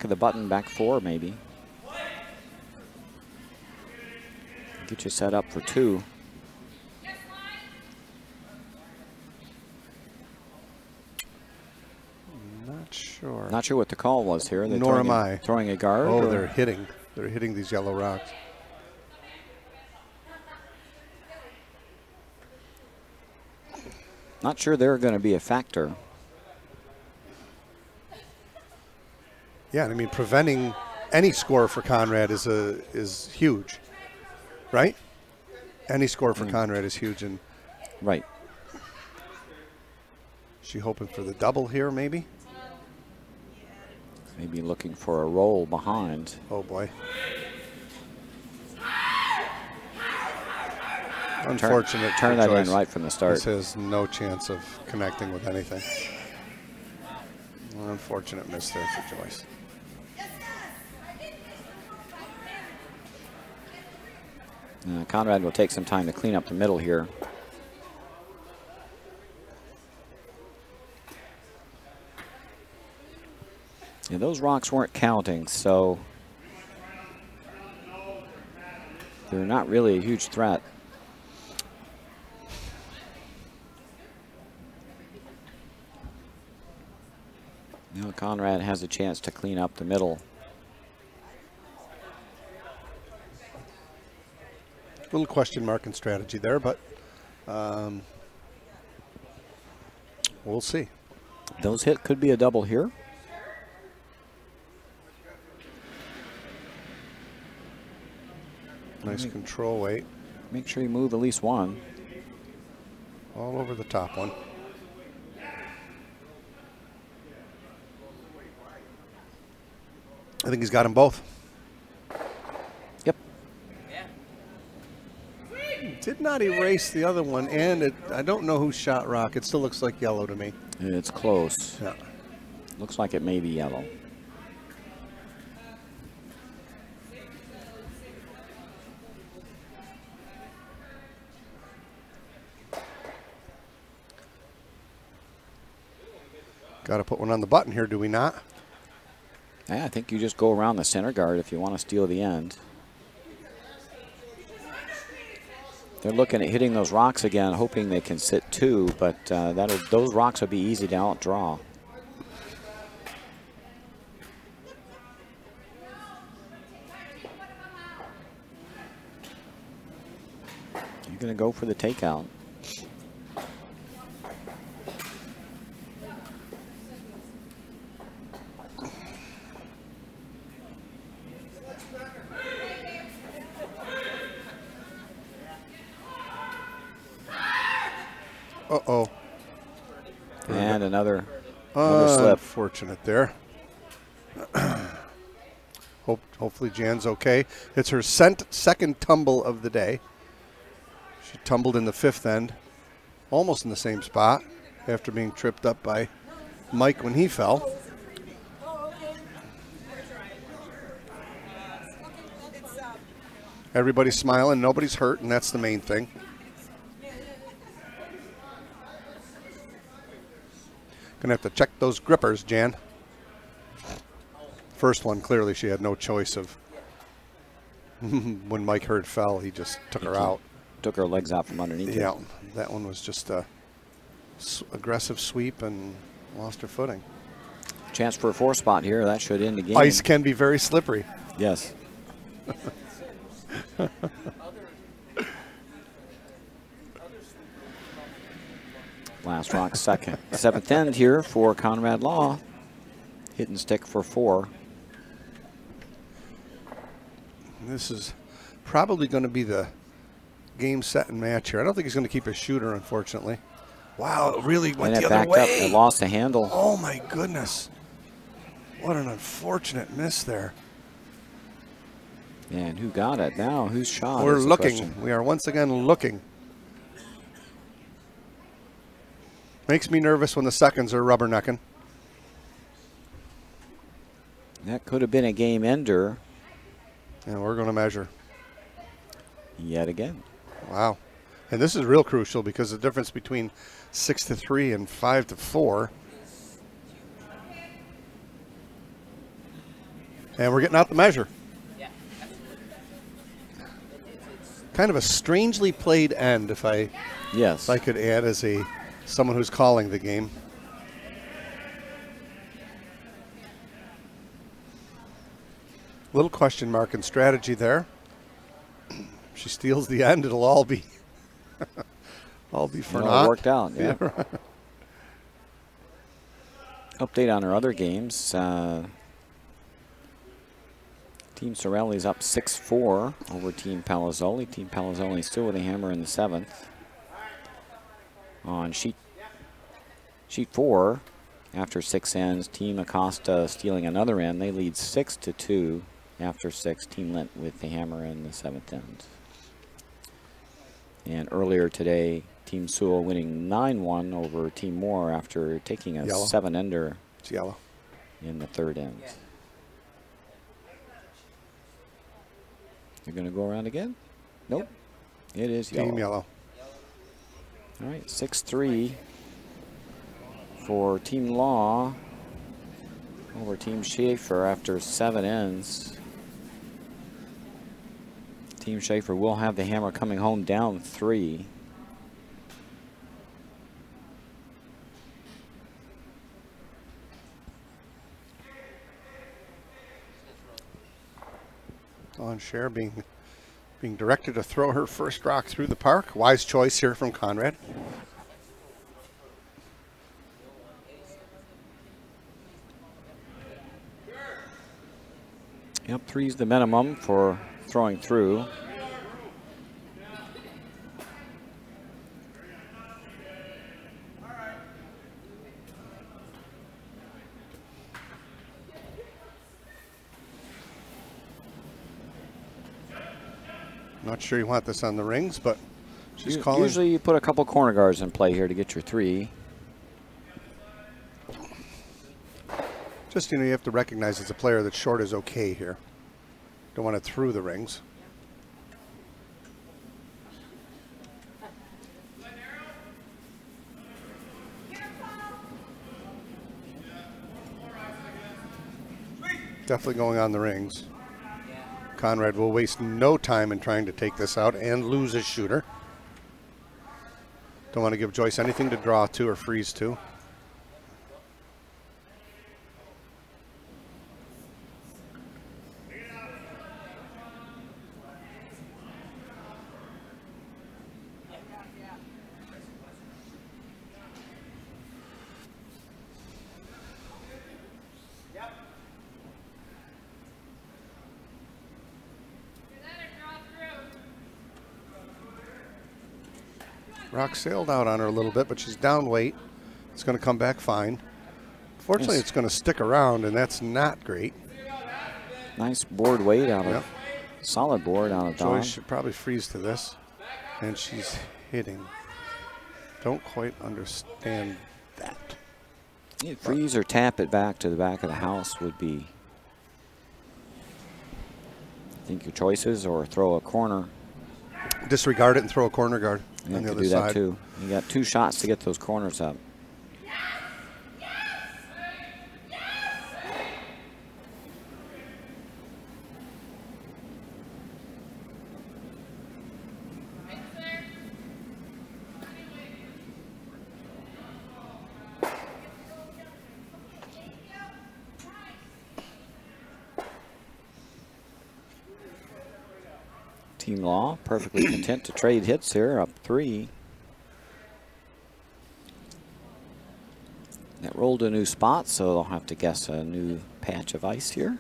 the button, back 4 maybe. Get you set up for 2. Not sure. Not sure what the call was here. They're Nor am I. Throwing a guard? Oh, or? they're hitting. They're hitting these yellow rocks. Not sure they're going to be a factor. Yeah, I mean, preventing any score for Conrad is huge, right? Any score for Conrad is huge, and right. She hoping for the double here, maybe. Maybe looking for a roll behind. Oh boy. Unfortunate. Turn that in right from the start. This has no chance of connecting with anything. Unfortunate miss there for Joyce. Conrad will take some time to clean up the middle here. Yeah, those rocks weren't counting, so they're not really a huge threat. Now Conrad has a chance to clean up the middle. Little question mark in strategy there, but we'll see. Those hit could be a double here. Nice control weight. Make sure you move at least 1. All over the top one. I think he's got them both. Yep. Did not erase the other one, and I don't know who shot rock. It still looks like yellow to me. It's close. Yeah. Looks like it may be yellow. Got to put one on the button here, do we not? Yeah, I think you just go around the center guard if you want to steal the end. They're looking at hitting those rocks again, hoping they can sit 2, but those rocks will be easy to outdraw. You're going to go for the takeout. Uh-oh. And another slip. Unfortunate there. Hopefully Jan's okay. It's her second tumble of the day. She tumbled in the 5th end, almost in the same spot, after being tripped up by Mike when he fell. Everybody's smiling, nobody's hurt, and that's the main thing. Gonna have to check those grippers, Jan. First one, clearly she had no choice of. When Mike Hurd fell, he just took her out. Took her legs out from underneath. Yeah, that one was just a aggressive sweep and lost her footing. Chance for a 4 spot here. That should end the game. Ice can be very slippery. Yes. Last rock second. 7th end here for Conrad Law. Hit and stick for 4. This is probably going to be the game, set, and match here. I don't think he's going to keep his shooter, unfortunately. Wow, it really went the other way. Up. It lost the handle. Oh, my goodness. What an unfortunate miss there. And who got it now? Whose shot? We're looking. We are once again looking. Makes me nervous when the seconds are rubbernecking. That could have been a game ender. And we're going to measure. Yet again. Wow. And this is real crucial because the difference between 6-3 and 5-4. And we're getting out the measure. Kind of a strangely played end, if I could add as someone who's calling the game. Little question mark in strategy there. If she steals the end, it'll all be for naught. Worked out, yeah. Update on our other games. Team Sorelli's up 6-4 over Team Palazzoli. Team Palazzoli still with a hammer in the 7th. On sheet 4, after 6 ends, Team Acosta stealing another end. They lead 6-2 after 6. Team Lint with the hammer in the 7th end. And earlier today, Team Sewell winning 9-1 over Team Moore after taking a 7-ender. It's yellow. In the 3rd end. You're going to go around again? Nope. It is yellow. Team yellow. All right, 6-3 for Team Law over Team Schaefer after 7 ends. Team Schaefer will have the hammer coming home down 3. On Cher being directed to throw her first rock through the park. Wise choice here from Conrad. Yep, 3's the minimum for throwing through. Not sure you want this on the rings, but she's calling. Usually you put a couple corner guards in play here to get your 3. Just, you have to recognize as a player that short is okay here. Don't want it through the rings. definitely going on the rings. Conrad will waste no time in trying to take this out and lose his shooter. Don't want to give Joyce anything to draw to or freeze to. Rock sailed out on her a little bit, but she's down weight. It's going to come back fine. Fortunately, Yes. it's going to stick around, and that's not great. Nice board weight out of, solid board out of Dawn. Joyce should probably freeze to this, and she's hitting. Don't quite understand that. Yeah, freeze or tap it back to the back of the house would be, I think, your choices, or throw a corner. Disregard it and throw a corner guard You on the could other do side. that too. You got 2 shots to get those corners up. Team Law perfectly content to trade hits here, up 3. That rolled a new spot, so they'll have to guess a new patch of ice here.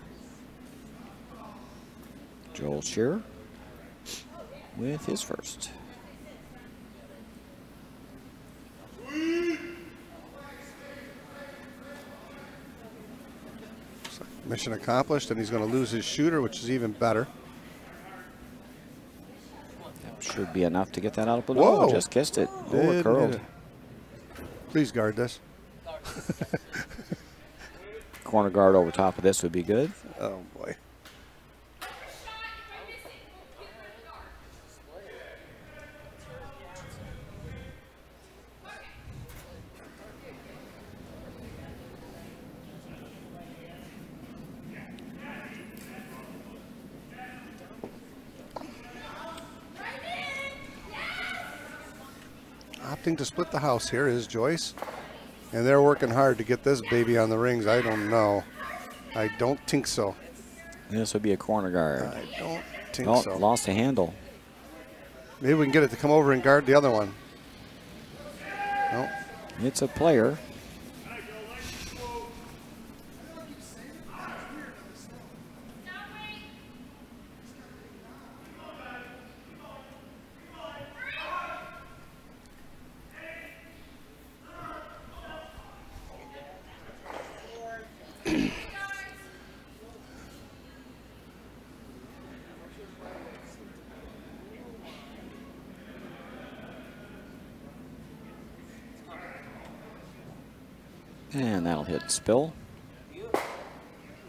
Joel Shearer with his first. Mission accomplished, and he's going to lose his shooter, which is even better. Should be enough to get that out of the Whoa. Oh, just kissed it. Didn't Over curled. hit it. Please guard this. Corner guard over top of this would be good. Oh, boy. Opting to split the house here is Joyce. And they're working hard to get this baby on the rings. I don't know. I don't think so. This would be a corner guard. I don't think Oh, so. lost a handle. Maybe we can get it to come over and guard the other one. No. It's a player. And that'll hit spill.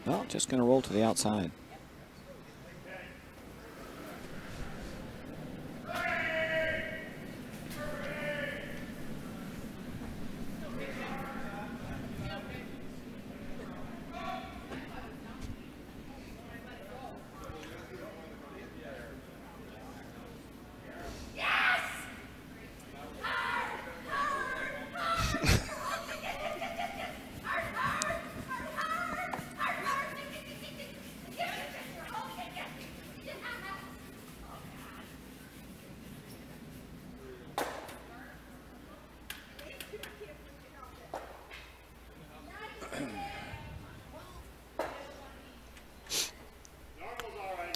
Well, just going to roll to the outside.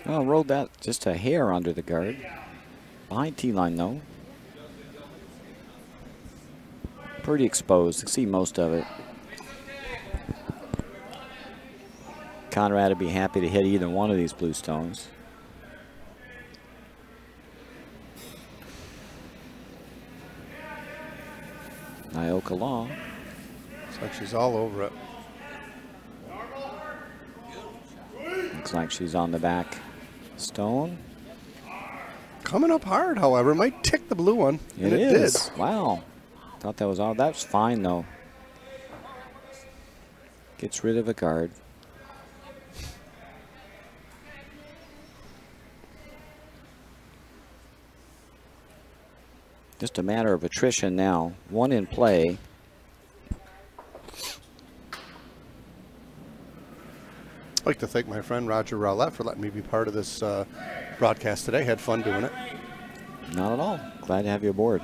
Well, rolled that just a hair under the guard. Behind T-line, though. Pretty exposed. You see most of it. Conrad would be happy to hit either one of these blue stones. Nyoka Law. Looks like she's all over it. Looks like she's on the back stone. Coming up hard, however. Might tick the blue one. And it is. did. Wow. Thought that was all. That's fine, though. Gets rid of a guard. Just a matter of attrition now. 1 in play. I'd like to thank my friend Roger Rowlett for letting me be part of this broadcast today. Had fun doing it. Not at all. Glad to have you aboard.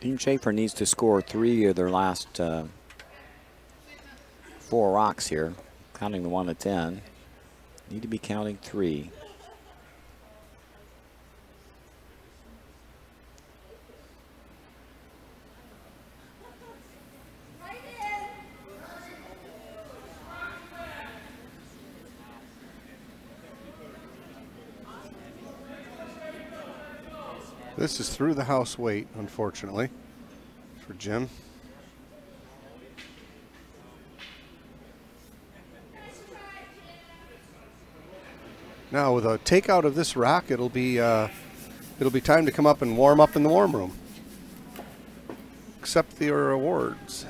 Team Schaefer needs to score 3 of their last 4 rocks here, counting the one that's in. Need to be counting 3. This is through the house weight, unfortunately, for Jim. Now, with a takeout of this rock, it'll be time to come up and warm up in the warm room. Accept your awards.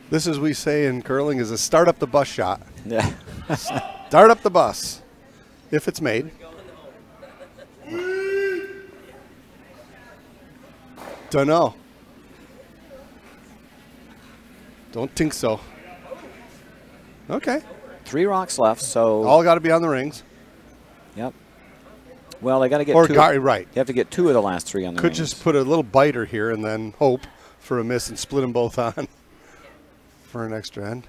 This, as we say in curling, is a start up the bus shot. Yeah. Start up the bus, if it's made. Don't know. Don't think so. Okay. 3 rocks left, so. All got to be on the rings. Yep. Well, they got to get Or 2. Right. You have to get 2 of the last 3 on the Could rings. just put a little biter here and then hope for a miss and split them both on for an extra end.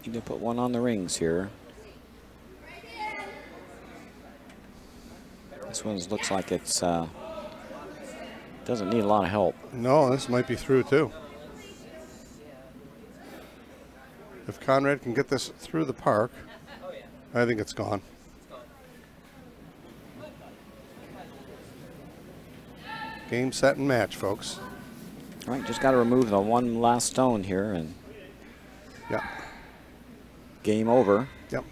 Need to put 1 on the rings here. This one looks like it's doesn't need a lot of help. No, this might be through too. If Conrad can get this through the park, I think it's gone. Game, set, and match, folks. All right, just got to remove the 1 last stone here, and Yeah. game over. Yep.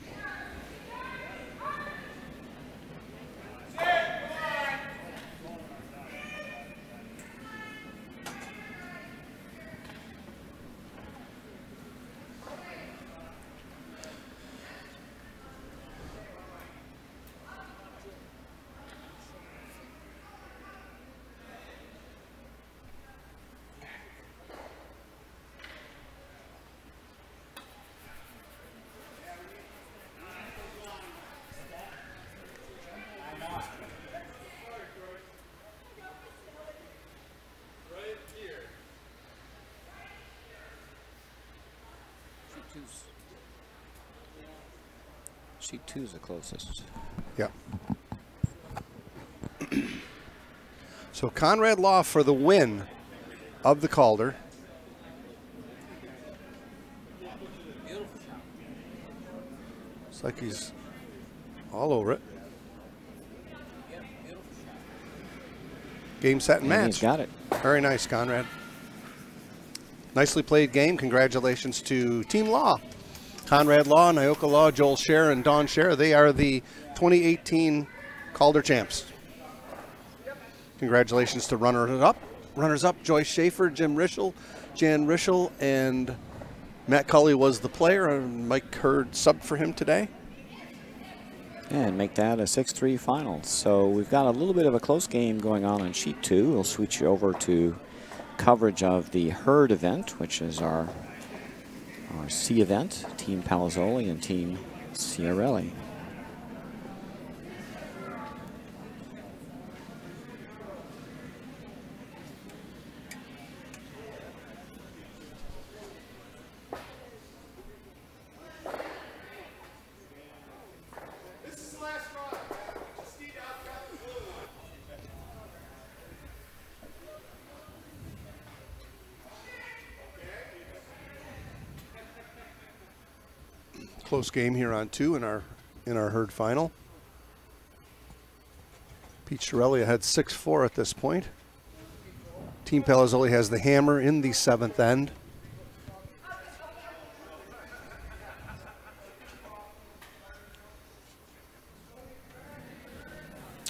Sheet 2 is the closest. Yep. So Conrad Law for the win of the Calder. Looks like he's all over it. Game, set, and match. He's got it. Very nice, Conrad. Nicely played game. Congratulations to Team Law. Conrad Law, Nyoka Law, Joel Scher, and Don Scher. They are the 2018 Calder champs. Congratulations to runners-up. Runners-up, Joyce Schaefer, Jim Rischel, Jan Rischel, and Matt Cully was the player, and Mike Hurd subbed for him today. And make that a 6-3 final. So we've got a little bit of a close game going on sheet 2. We'll switch you over to coverage of the Hurd event, which is our C event, Team Palazzoli and Team Ciarelli. Close game here on 2 in our Hurd final. Pete Shirelli had 6-4 at this point. Team Palazzoli has the hammer in the 7th end.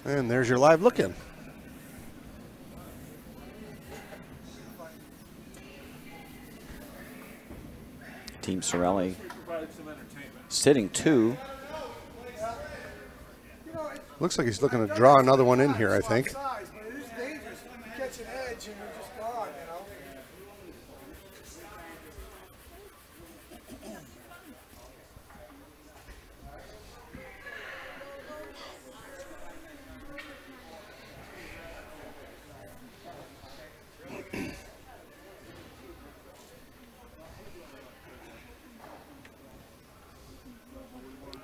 And there's your live look-in. Team Sorelli sitting 2. Looks like he's looking to draw another one in here, I think.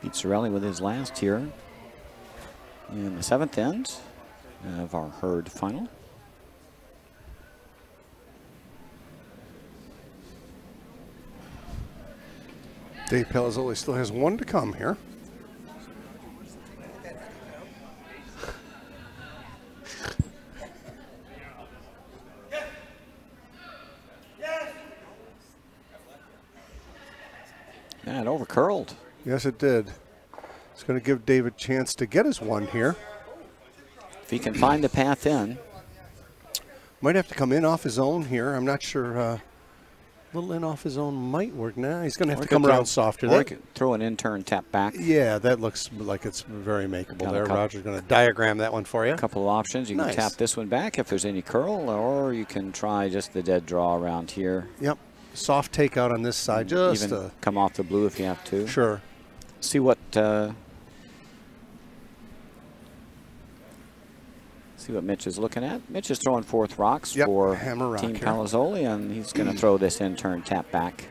Pete Sorelli with his last here in the 7th end of our Hurd final. Dave Palazzoli still has 1 to come here. Yeah, it overcurled. Yes, it did. It's going to give Dave a chance to get his 1 here. If he can find the path in. Might have to come in off his own here. I'm not sure. A little in off his own might work now. He's going to have to come around softer. Or he could throw an in-turn tap back. Yeah, that looks like it's very makeable Got there. Roger's going to diagram that one for you. A couple of options. You can tap this one back if there's any curl, or you can try just the dead draw around here. Yep. Soft takeout on this side. Just even come off the blue if you have to. Sure. See what Mitch is looking at. Mitch is throwing 4th rocks for hammer Team rock Palazzoli, and he's going to throw this in-turn tap back.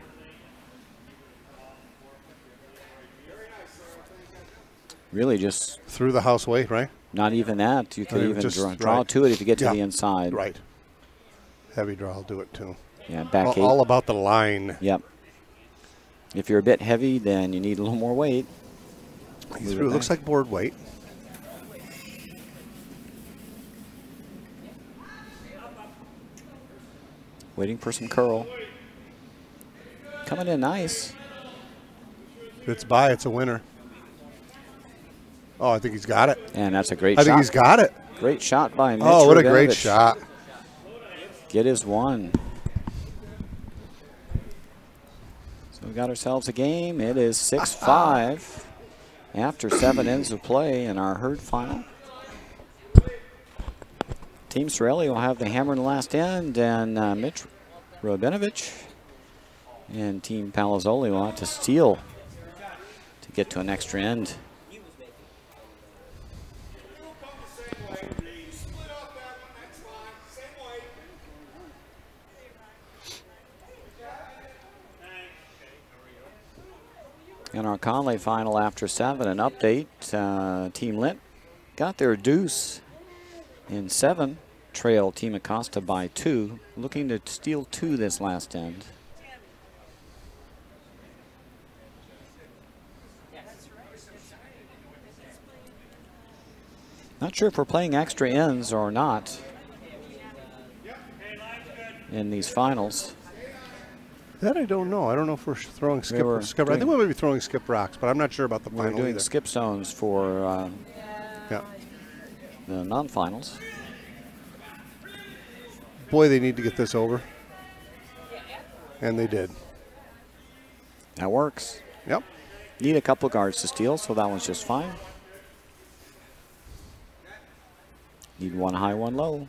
Really just through the house weight, right? Not even that. You could even draw to it if you get to the inside. Right. Heavy draw will do it too. Yeah, back 8. All about the line. Yep. If you're a bit heavy, then you need a little more weight. It looks like board weight. Waiting for some curl. Coming in nice. If it's by, it's a winner. Oh, I think he's got it. And that's a great shot. I think he's got it. Great shot by Mitch. Oh, what a great shot. Get his 1. So we got ourselves a game. It is 6-5 after 7 ends of play in our Hurd final. Team Sorelli will have the hammer in the last end, and Mitch Robinovich and Team Palazzoli will have to steal to get to an extra end. In our Conley final after 7, an update. Team Lint got their deuce in 7. Trail Team Acosta by 2. Looking to steal 2 this last end. Not sure if we're playing extra ends or not in these finals. That I don't know. I don't know if we're throwing skip. I think we might be throwing skip rocks, but I'm not sure about the final. We're doing either. skip zones for the non-finals. Boy, they need to get this over. And they did. That works. Yep. Need a couple of guards to steal, so that one's just fine. Need 1 high, 1 low.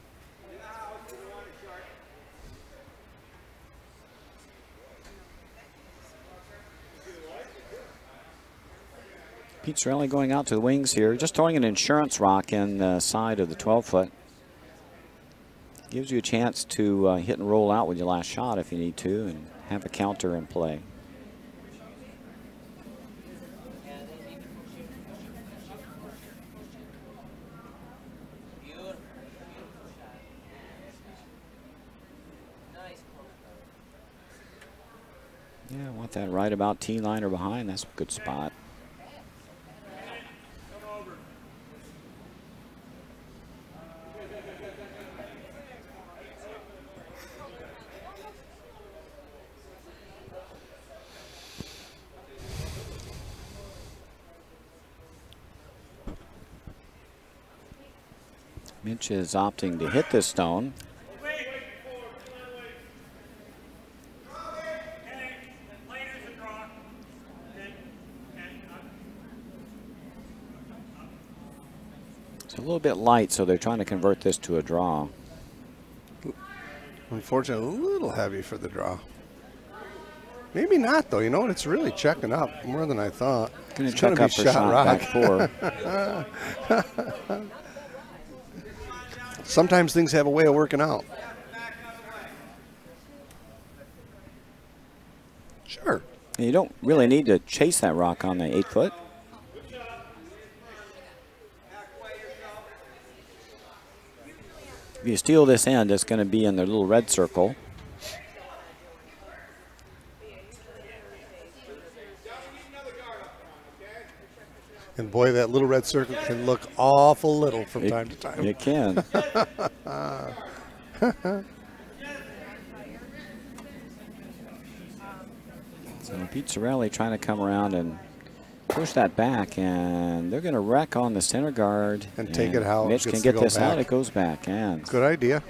Pete Sorelli going out to the wings here, just throwing an insurance rock in the side of the 12-foot. Gives you a chance to hit and roll out with your last shot if you need to and have a counter in play. Yeah, that right about tee line or behind. That's a good spot. Mitch is opting to hit this stone. It's a little bit light, so they're trying to convert this to a draw. Unfortunately, a little heavy for the draw. Maybe not, though. You know what? It's really checking up more than I thought. Going to check up for shot back four. Sometimes things have a way of working out. Sure. You don't really need to chase that rock on the 8-foot. If you steal this end, it's going to be in the little red circle. And boy, that little red circle can look awful little from time to time. It can. So Pete Sorelli trying to come around and push that back, and they're going to wreck on the center guard. And take it out. Mitch can get this out. It goes back. And good idea.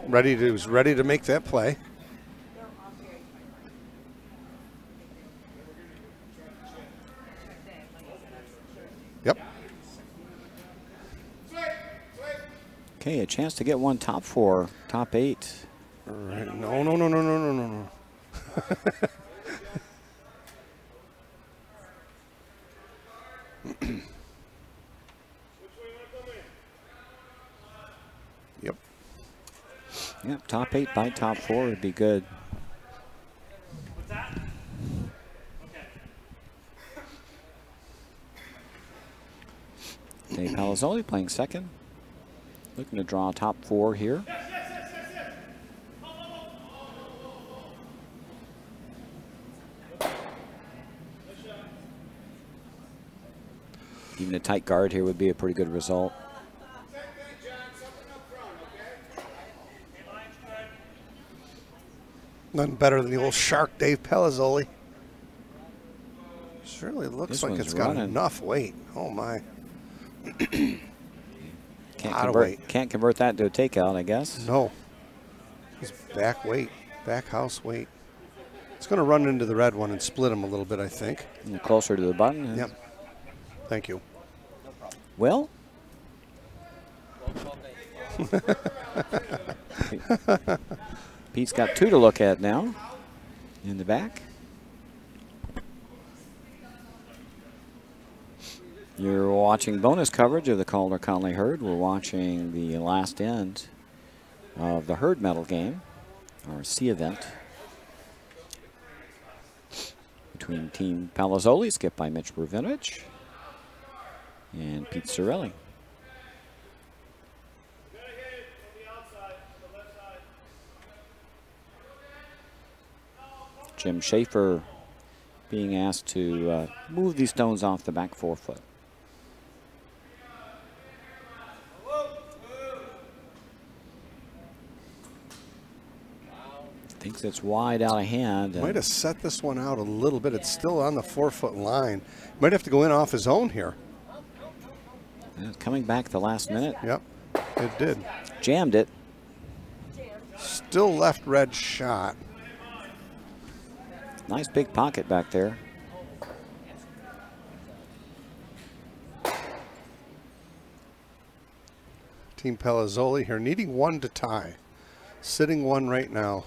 Ready to make that play. Yep. Okay, a chance to get one top four, top 8. All right. No. Yep. Yep, top 8 by top 4 would be good. What's that? Okay. Dave Palazzoli playing second. Looking to draw top 4 here. Even a tight guard here would be a pretty good result. Nothing better than the old shark Dave Palazzoli. Surely looks like it's got enough weight. Oh my. Can't convert that to a takeout, I guess. No. It's back weight, back house weight. It's going to run into the red one and split him a little bit, I think. And closer to the button. Yep. Thank you. Well. Pete's got 2 to look at now in the back. You're watching bonus coverage of the Calder Conley Hurd. We're watching the last end of the Hurd medal game, our C event, between Team Palazzoli, skipped by Mitch Bruvinovich, and Pete Sorelli. Jim Schaefer being asked to move these stones off the back 4-foot. Thinks it's wide out of hand. Might have set this one out a little bit. It's still on the 4-foot line. Might have to go in off his own here. Coming back the last minute. Yep, it did. Jammed it. Still left red shot. Nice big pocket back there. Team Palazzoli here needing 1 to tie. Sitting 1 right now.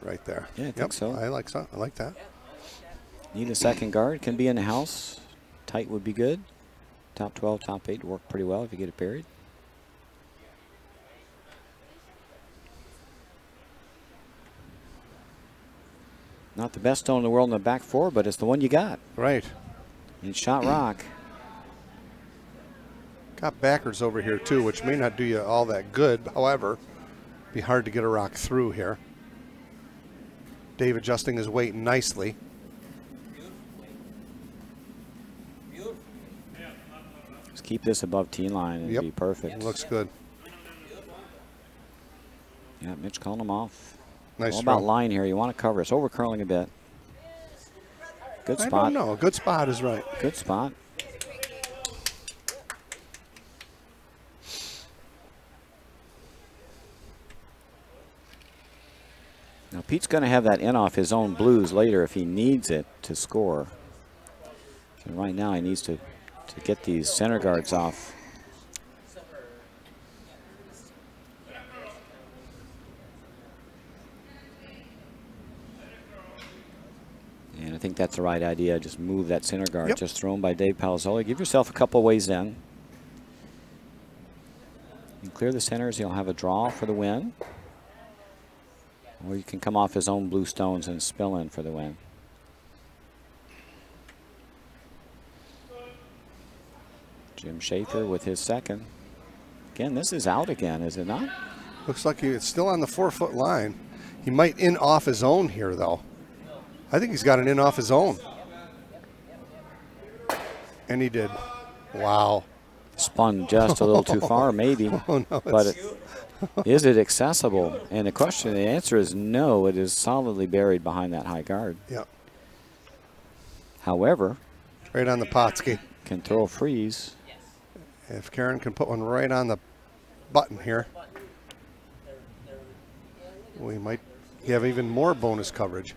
Right there. Yeah, I think so. I like that. Need a second guard. Can be in the house. Tight would be good. Top 12, top 8 work pretty well if you get it buried. Not the best stone in the world in the back 4, but it's the one you got. Right. And shot rock. Got backers over here too, which may not do you all that good. However, be hard to get a rock through here. Dave adjusting his weight nicely. Just keep this above tee line and Yep. be perfect. It looks good. Yeah, Mitch calling him off. Nice All throw. about line here. You want to cover. It's over curling a bit. Good I spot. don't know. A good spot is right. Good spot. Now Pete's going to have that in off his own blues later if he needs it to score. So right now he needs to get these center guards off. And I think that's the right idea. Just move that center guard. Yep. Just thrown by Dave Palazzoli. Give yourself a couple ways in. You clear the centers, he'll have a draw for the win. Or you can come off his own blue stones and spill in for the win. Jim Schaefer with his second. Again, this is out again, is it not? Looks like it's still on the 4-foot line. He might in off his own here, though. I think he's got an in off his own. And he did. Wow. Spun just a little too far, maybe. Oh, no, But is it accessible? And the answer is no. It is solidly buried behind that high guard. Yep. However, Right on the Potsky. can throw a freeze. If Karen can put one right on the button here, we might have even more bonus coverage.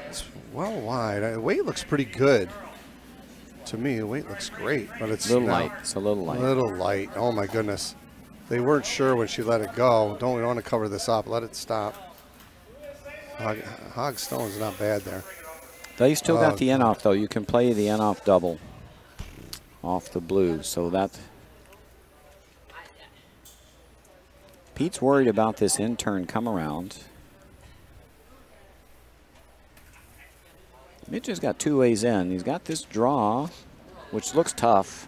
It's well wide. The weight looks pretty good. To me, the weight looks great, but it's A little now light. It's a little light. A little light. Oh my goodness. They weren't sure when she let it go. We don't want to cover this up. Let it stop. Hog Stone's not bad there. They still got the in off though. You can play the in off double off the blue. So that Pete's worried about this in turn come around. Mitch has got two ways in. He's got this draw, which looks tough,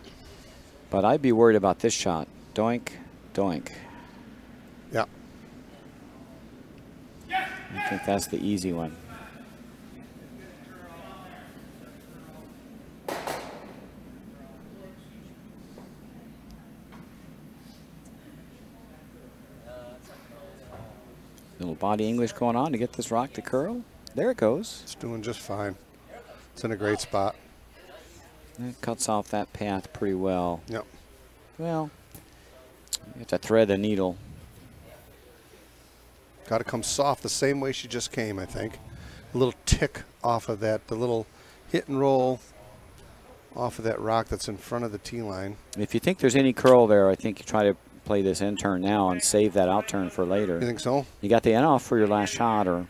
but I'd be worried about this shot. Doink, doink. Yeah. I think that's the easy one. Little body English going on to get this rock to curl. There it goes. It's doing just fine. It's in a great spot. It cuts off that path pretty well. Yep. Well, you have to thread the needle. Got to come soft the same way she just came, I think. A little tick off of that, the little hit and roll off of that rock that's in front of the tee line. If you think there's any curl there, I think you try to play this in turn now and save that out turn for later. You think so? You got the in off for your last shot, or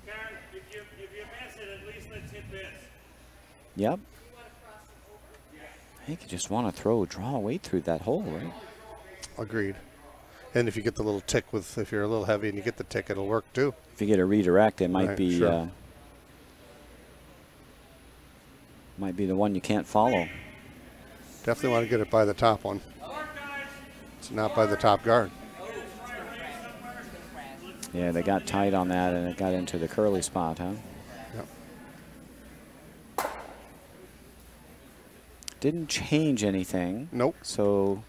Karen, if you miss it, at least let's hit this. yep. I think you just want to draw weight through that hole, right? Agreed. And if you get the little tick if you're a little heavy and you get the tick, it'll work too. If you get a redirect, it might Right, be sure. might be the one you can't follow. Definitely want to get it by the top one. It's not by the top guard. Yeah, they got tight on that, and it got into the curly spot, huh? Yep. Didn't change anything. Nope. So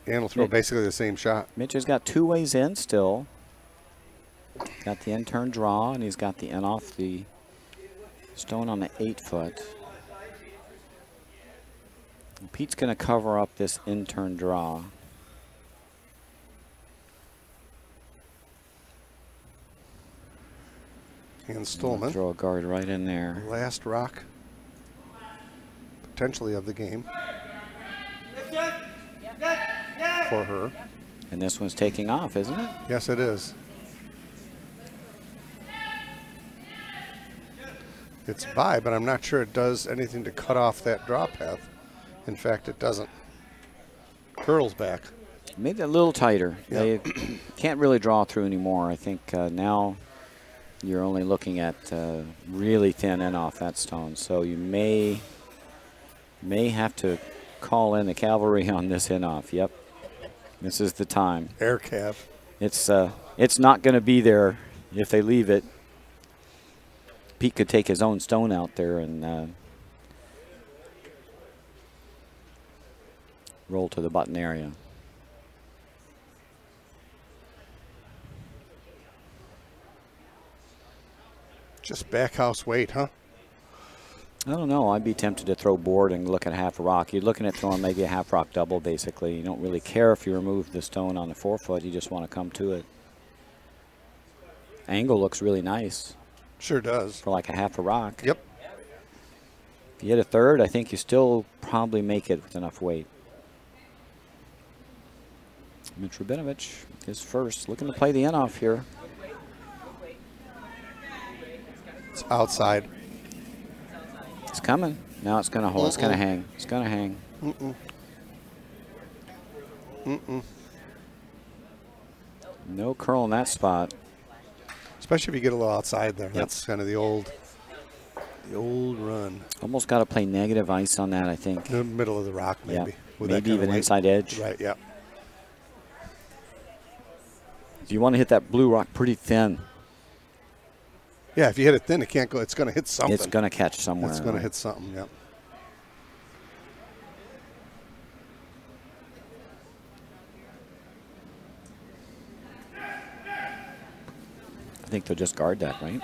And will throw basically the same shot. Mitch has got two ways in still. Got the in turn draw, and he's got the in off the stone on the 8-foot. Pete's going to cover up this in turn draw. And Stolman. Throw a guard right in there. Last rock, potentially of the game for her. And this one's taking off, isn't it? Yes, it is. It's by, but I'm not sure it does anything to cut off that draw path. In fact, it doesn't. Curls back. Made it a little tighter. Yeah. They can't really draw through anymore. I think now you're only looking at really thin in off that stone. So you may May have to call in the cavalry on this in-off. Yep. This is the time. Air cab. It's not going to be there if they leave it. Pete could take his own stone out there and roll to the button area. Just back house weight, huh? I don't know. I'd be tempted to throw board and look at half a rock. You're looking at throwing maybe a half rock double, basically. You don't really care if you remove the stone on the 4-foot. You just want to come to it. Angle looks really nice. Sure does. For like a half a rock. Yep. If you hit a third, I think you still probably make it with enough weight. Mitch Rabinovich is first. Looking to play the in-off here. It's outside. It's coming. Now it's going to hold. It's going to hang. It's going to hang. No curl in that spot. Especially if you get a little outside there. Yep. That's kind of the old run. Almost got to play negative ice on that, I think. In the middle of the rock, maybe. Yep. With maybe even inside edge. Right, yeah. You want to hit that blue rock pretty thin. Yeah, if you hit it thin, it can't go. It's going to hit something. It's going to catch somewhere. It's going to hit something, yep. I think they'll just guard that, right?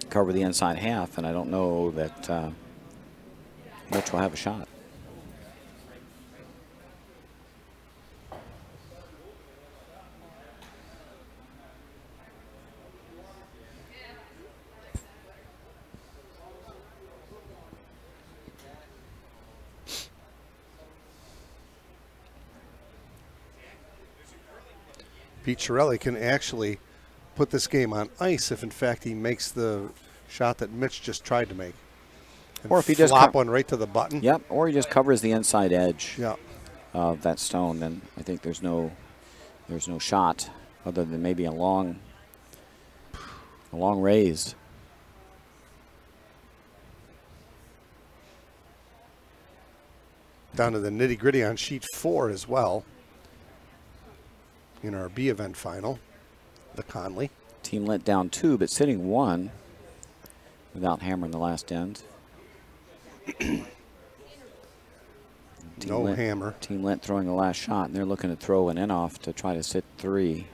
Cover the inside half, and I don't know that Mitch will have a shot. Pete Chiarelli can actually put this game on ice if, in fact, he makes the shot that Mitch just tried to make. Or if he just flop one right to the button. Yep, or he just covers the inside edge yep. of that stone, then I think there's no shot other than maybe a long raise. Down to the nitty-gritty on sheet 4 as well. In our B event final, the Conley. Team let down 2, but sitting 1 without hammering the last end. No hammer. Team Lent throwing the last shot, and they're looking to throw an in-off to try to sit 3.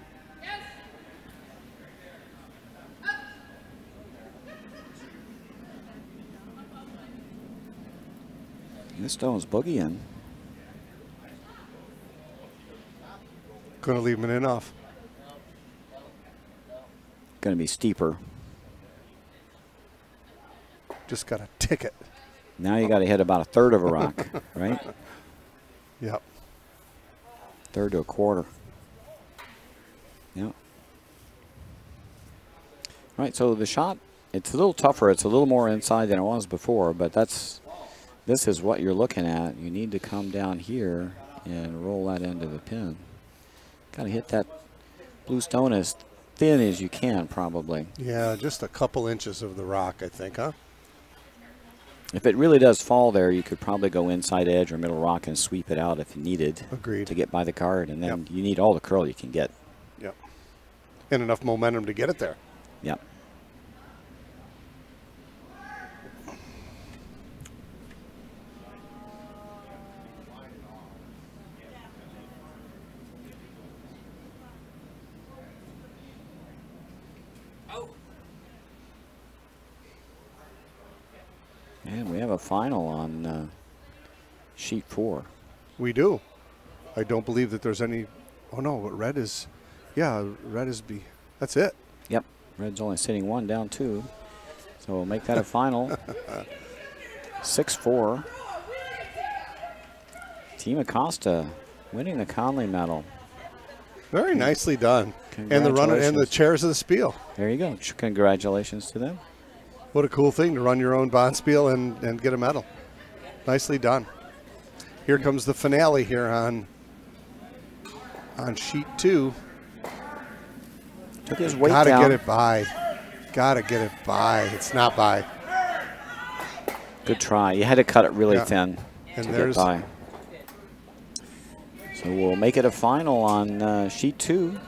This stone's boogieing. Going to leave him an in-off. Going to be steeper. Just got a ticket. Now you got to hit about a third of a rock, right? Yep. Third to a quarter. Yep. All right, so the shot, it's a little tougher. It's a little more inside than it was before, but this is what you're looking at. You need to come down here and roll that into the pin. Got to hit that blue stone as thin as you can, probably. Yeah, just a couple inches of the rock, I think, huh? If it really does fall there, you could probably go inside edge or middle rock and sweep it out if you needed. Agreed. To get by the card, and then you need all the curl you can get. Yep. And enough momentum to get it there. Yep. And we have a final on sheet 4. We do. I don't believe that there's any. Oh no, but red is. Yeah, red is B. That's it. Yep. Red's only sitting 1 down 2. So we'll make that a final. 6-4. Team Acosta winning the Conley medal. Very nicely done. And the runner and the chairs of the spiel. There you go. Congratulations to them. What a cool thing to run your own Bonspiel and get a medal. Nicely done. Here comes the finale here on sheet 2. Took his weight Gotta down. get it by. Gotta get it by. It's not by. Good try. You had to cut it really Yeah. thin And to get there's by. So we'll make it a final on sheet 2.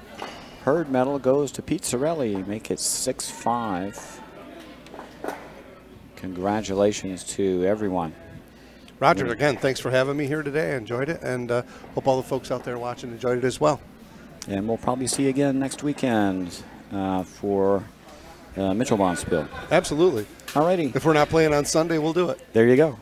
Hurd medal goes to Pete Sorelli. Make it 6-5. Congratulations to everyone. Roger, again, thanks for having me here today. I enjoyed it, and hope all the folks out there watching enjoyed it as well. And we'll probably see you again next weekend for Mitchell Bonspiel. Absolutely. All righty. If we're not playing on Sunday, we'll do it. There you go.